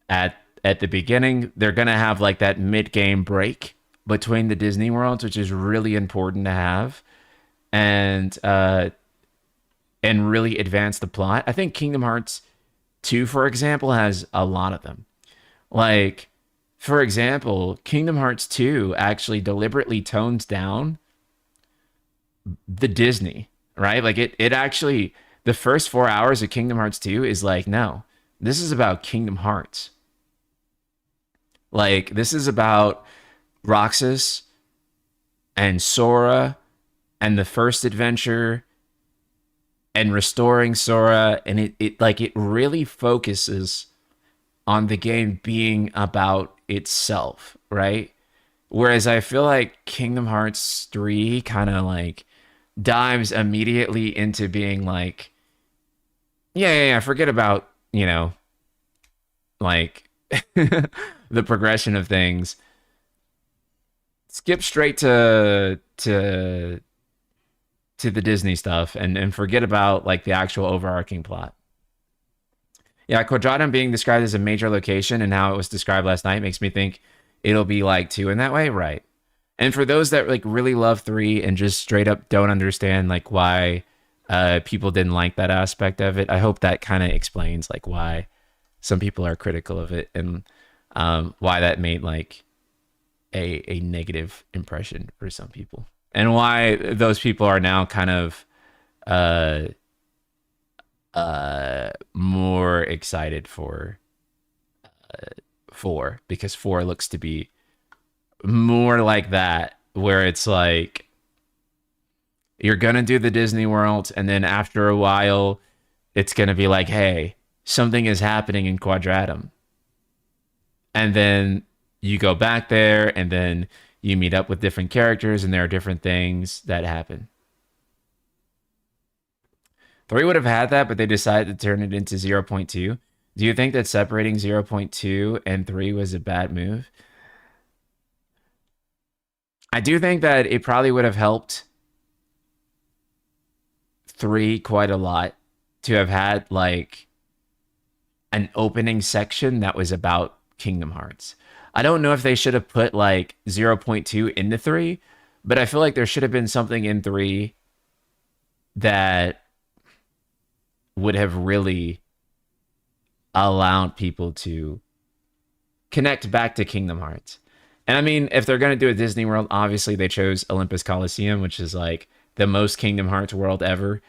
at the beginning. They're gonna have like that mid-game break between the Disney worlds, which is really important to have, and really advance the plot. I think Kingdom Hearts 2, for example, has a lot of them. Like, for example, Kingdom Hearts 2 actually deliberately tones down the Disney, right? Like it actually, the first 4 hours of Kingdom Hearts 2 is like, no, this is about Kingdom Hearts. Like, this is about Roxas and Sora and the first adventure and restoring Sora, and it really focuses on the game being about itself, right? Whereas I feel like Kingdom Hearts 3 kind of like dives immediately into being like, yeah, forget about, like the progression of things. Skip straight to the Disney stuff and forget about like the actual overarching plot. Yeah, Quadratum being described as a major location and how it was described last night makes me think it'll be like 2 in that way, right? And for those that like really love 3 and just straight up don't understand like why people didn't like that aspect of it, I hope that kind of explains like why some people are critical of it and why that made like a negative impression for some people, and why those people are now kind of more excited for 4, because 4 looks to be more like that, where it's like you're gonna do the Disney World, and then after a while it's gonna be like, hey, something is happening in Quadratum, and then you go back there and then you meet up with different characters and there are different things that happen. 3 would have had that, but they decided to turn it into 0.2. Do you think that separating 0.2 and 3 was a bad move? I do think that it probably would have helped 3 quite a lot to have had like an opening section that was about Kingdom Hearts. I don't know if they should have put like 0.2 into 3, but I feel like there should have been something in 3 that would have really allowed people to connect back to Kingdom Hearts. And I mean, if they're going to do a Disney World, obviously they chose Olympus Coliseum, which is like the most Kingdom Hearts world ever.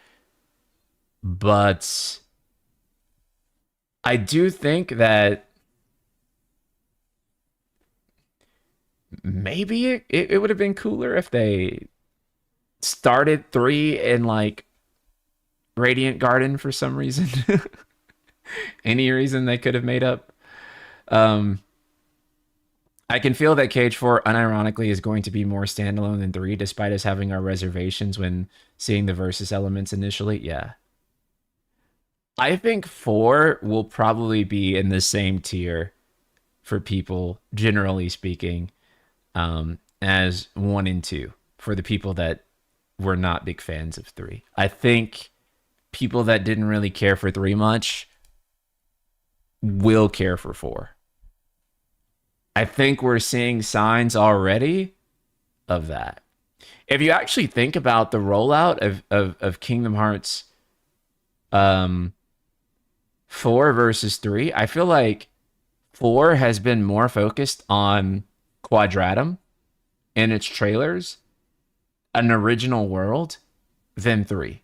But I do think that maybe it would have been cooler if they started 3 in like Radiant Garden for some reason. Any reason they could have made up. I can feel that KH4 unironically is going to be more standalone than 3, despite us having our reservations when seeing the Versus elements initially. Yeah. I think 4 will probably be in the same tier for people, generally speaking, as 1 and 2, for the people that were not big fans of 3. I think people that didn't really care for 3 much will care for 4. I think we're seeing signs already of that. if you actually think about the rollout of Kingdom Hearts um 4 versus 3, I feel like 4 has been more focused on Quadratum in its trailers, an original world, than 3.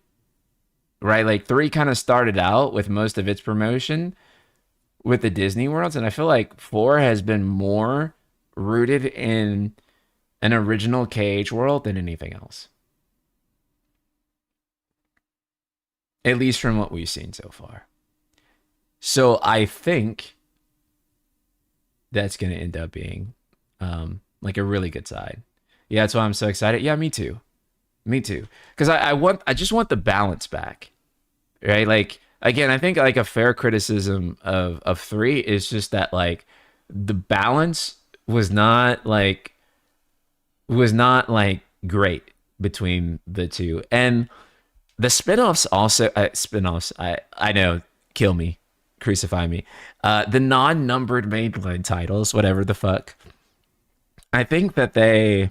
Right? Like 3 kind of started out with most of its promotion with the Disney worlds, and I feel like 4 has been more rooted in an original KH world than anything else. At least from what we've seen so far. So I think that's going to end up being like a really good side. Yeah, that's why I'm so excited. Yeah, me too. Me too. Because I just want the balance back. Right? Like, again, I think like a fair criticism of 3 is just that like the balance was not like great between the two. And the spin-offs also spin-offs, I know, kill me, crucify me. The non-numbered mainline titles, whatever the fuck. I think that they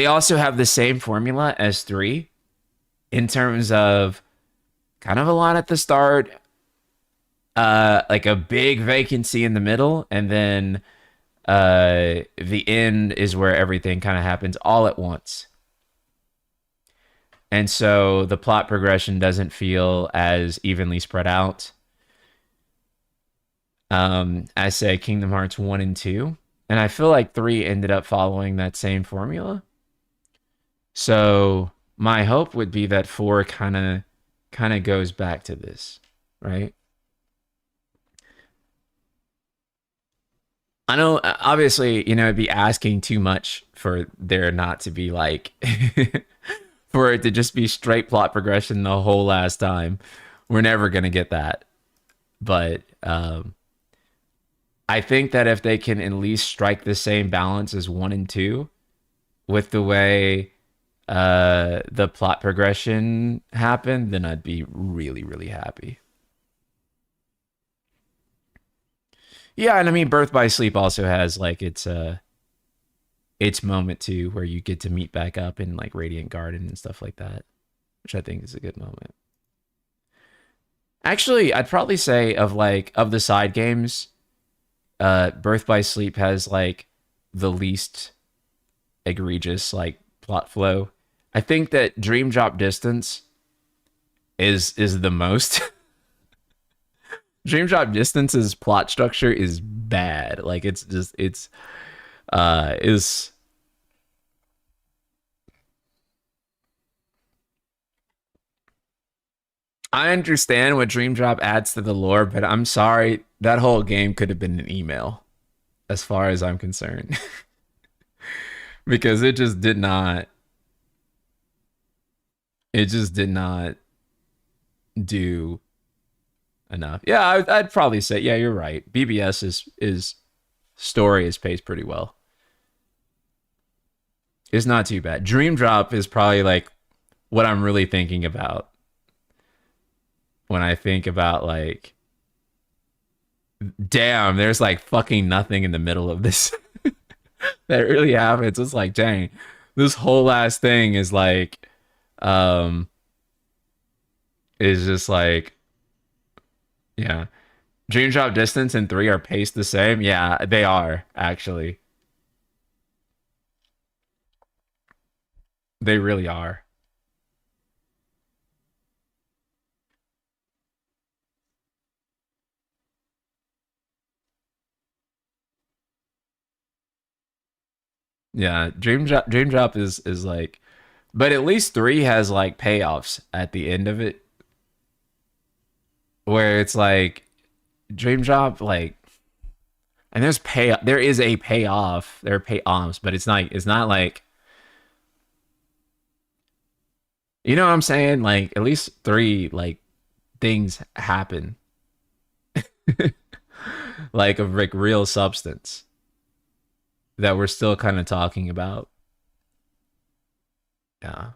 also have the same formula as 3 in terms of kind of a lot at the start, like a big vacancy in the middle, and then the end is where everything kind of happens all at once. And so the plot progression doesn't feel as evenly spread out. I say Kingdom Hearts 1 and 2. And I feel like 3 ended up following that same formula. So my hope would be that 4 kind of goes back to this, right? I know, obviously, it'd be asking too much for there not to be like, for it to just be straight plot progression the whole last time. We're never going to get that. But I think that if they can at least strike the same balance as 1 and 2 with the way the plot progression happened, then I'd be really, really happy. Yeah, and I mean, Birth by Sleep also has like its moment too, where you get to meet back up in like Radiant Garden and stuff like that, which I think is a good moment. Actually, I'd probably say of the side games, Birth by Sleep has like the least egregious like plot flow. I think that Dream Drop Distance is the most. Dream Drop Distance's plot structure is bad. Like it's is I understand what Dream Drop adds to the lore, but I'm sorry, that whole game could have been an email, as far as I'm concerned. Because it just did not do enough. Yeah, I'd probably say, yeah, you're right. BBS is story is paced pretty well. It's not too bad. Dream Drop is probably like what I'm really thinking about when I think about like, damn, there's like fucking nothing in the middle of this that really happens. It's like, dang, this whole last thing is like, is just like, yeah. Dream Drop Distance and 3 are paced the same. Yeah, they are actually. They really are. Yeah, Dream Drop is like, but at least 3 has like payoffs at the end of it, where it's like Dream Drop like, and there is a payoff, there are payoffs, but it's not like, you know what I'm saying? Like at least 3 like things happen, like of like real substance that we're still kind of talking about. Yeah.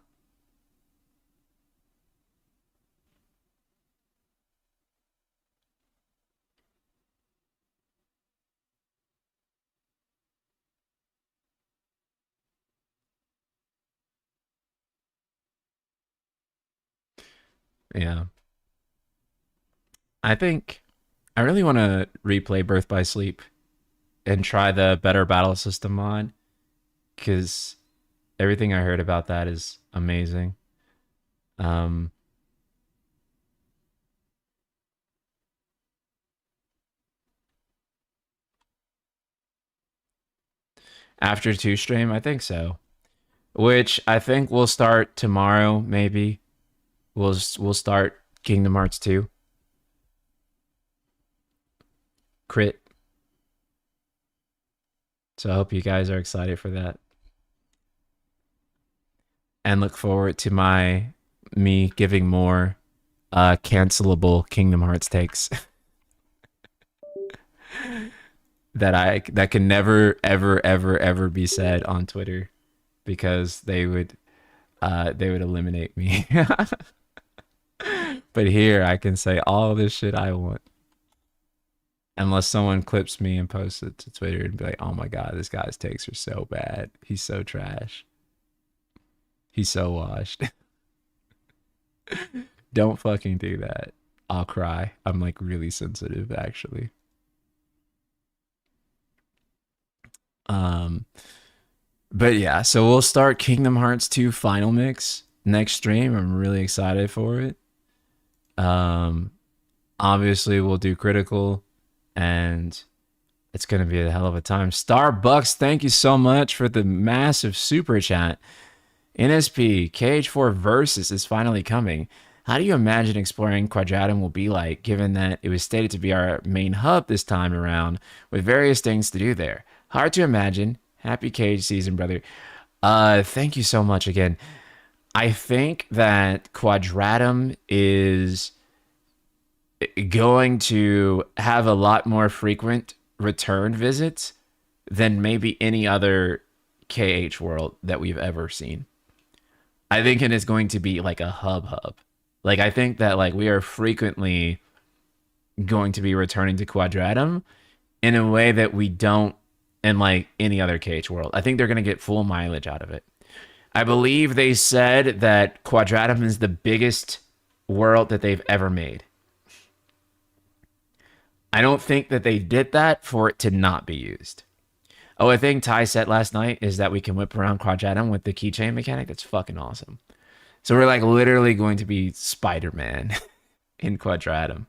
Yeah. I think I really want to replay Birth by Sleep and try the better battle system mod because everything I heard about that is amazing. Um, after 2 stream, I think so. Which I think we'll start tomorrow. Maybe we'll start Kingdom Hearts 2. Crit. So I hope you guys are excited for that. And look forward to me giving more cancelable Kingdom Hearts takes that can never ever be said on Twitter because they would eliminate me. But here I can say all this shit I want. Unless someone clips me and posts it to Twitter and be like, oh my god, this guy's takes are so bad. He's so trash. He's so washed. Don't fucking do that. I'll cry. I'm like really sensitive actually. But yeah, so we'll start Kingdom Hearts 2 Final Mix next stream. I'm really excited for it. Obviously we'll do Critical and it's going to be a hell of a time. Starbucks, thank you so much for the massive super chat. NSP, KH4 Versus is finally coming. How do you imagine exploring Quadratum will be like, given that it was stated to be our main hub this time around, with various things to do there? Hard to imagine. Happy Cage season, brother. Thank you so much again. I think that Quadratum is going to have a lot more frequent return visits than maybe any other KH world that we've ever seen. I think it is going to be like a hub. Like I think that like we are frequently going to be returning to Quadratum in a way that we don't in like any other KH world. I think they're going to get full mileage out of it. I believe they said that Quadratum is the biggest world that they've ever made. I don't think that they did that for it to not be used. Oh, a thing Ty said last night is that we can whip around Quadratum with the keychain mechanic. That's fucking awesome. So we're like literally going to be Spider-Man in Quadratum.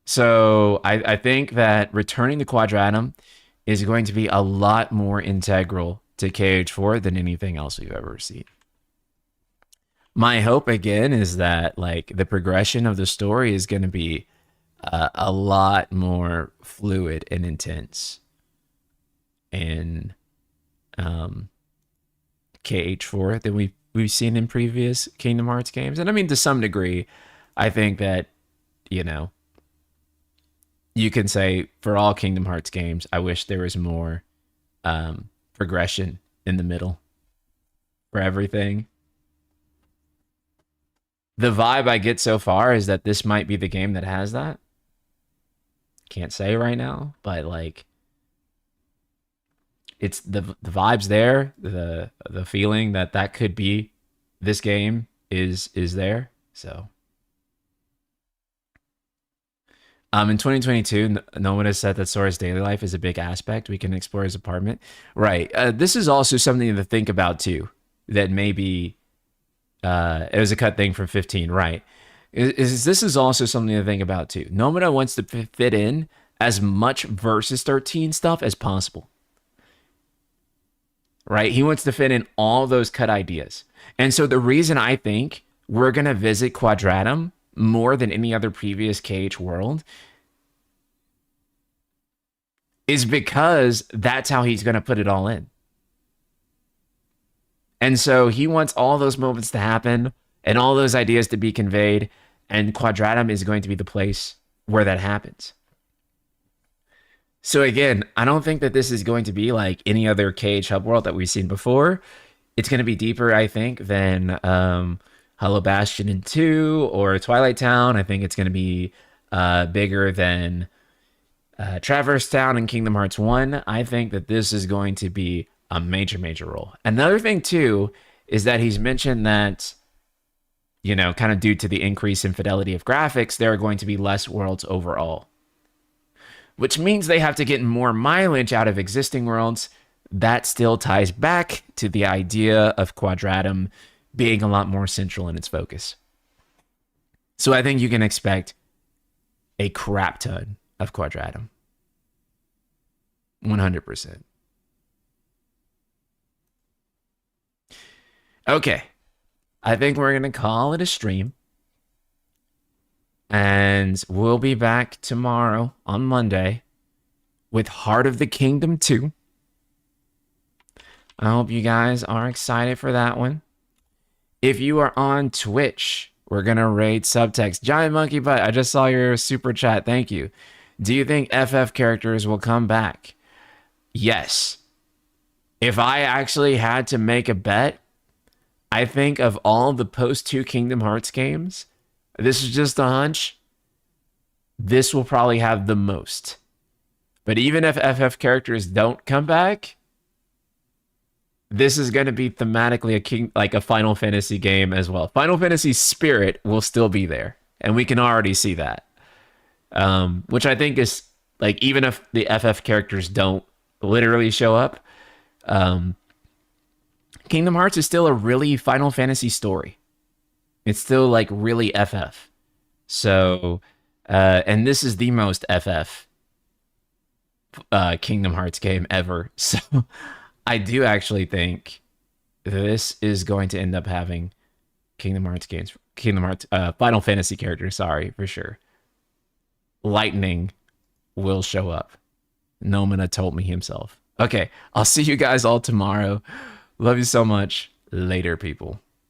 So I think that returning to Quadratum is going to be a lot more integral to KH4 than anything else we've ever seen. My hope again is that like the progression of the story is going to be a lot more fluid and intense in KH4 than we've seen in previous Kingdom Hearts games. And I mean, to some degree, I think that, you know, you can say for all Kingdom Hearts games, I wish there was more progression in the middle for everything. The vibe I get so far is that this might be the game that has that. Can't say right now, but like it's the vibes there, the feeling that could be this game is there. So in 2022, Nomura said that Sora's daily life is a big aspect. We can explore his apartment. Right. This is also something to think about too. That maybe it was a cut thing from 15, right? This is also something to think about too. Nomura wants to fit in as much Versus 13 stuff as possible. Right? He wants to fit in all those cut ideas. And so the reason I think we're going to visit Quadratum more than any other previous KH world is because that's how he's going to put it all in. And so he wants all those moments to happen and all those ideas to be conveyed, and Quadratum is going to be the place where that happens. So again, I don't think that this is going to be like any other KH hub world that we've seen before. It's going to be deeper, I think, than Hollow Bastion in 2 or Twilight Town. I think it's going to be bigger than Traverse Town and Kingdom Hearts 1. I think that this is going to be a major, major role. Another thing too is that he's mentioned that, you know, kind of due to the increase in fidelity of graphics, there are going to be less worlds overall, which means they have to get more mileage out of existing worlds. That still ties back to the idea of Quadratum being a lot more central in its focus. So I think you can expect a crap ton of Quadratum. 100%. Okay. I think we're going to call it a stream. And we'll be back tomorrow on Monday with Heart of the Kingdom 2. I hope you guys are excited for that one. If you are on Twitch, we're going to raid Subtext. Giant Monkey Butt, I just saw your super chat. Thank you. Do you think FF characters will come back? Yes. If I actually had to make a bet, I think of all the post-2 Kingdom Hearts games, this is just a hunch, this will probably have the most. But even if FF characters don't come back, this is going to be thematically like a Final Fantasy game as well. Final Fantasy spirit will still be there, and we can already see that. Which I think is, like, even if the FF characters don't literally show up, Kingdom Hearts is still a really Final Fantasy story. It's still, like, really FF. So, and this is the most FF Kingdom Hearts game ever. So I do actually think this is going to end up having Final Fantasy characters, sorry, for sure. Lightning will show up. Nomura told me himself. Okay, I'll see you guys all tomorrow. Love you so much. Later, people.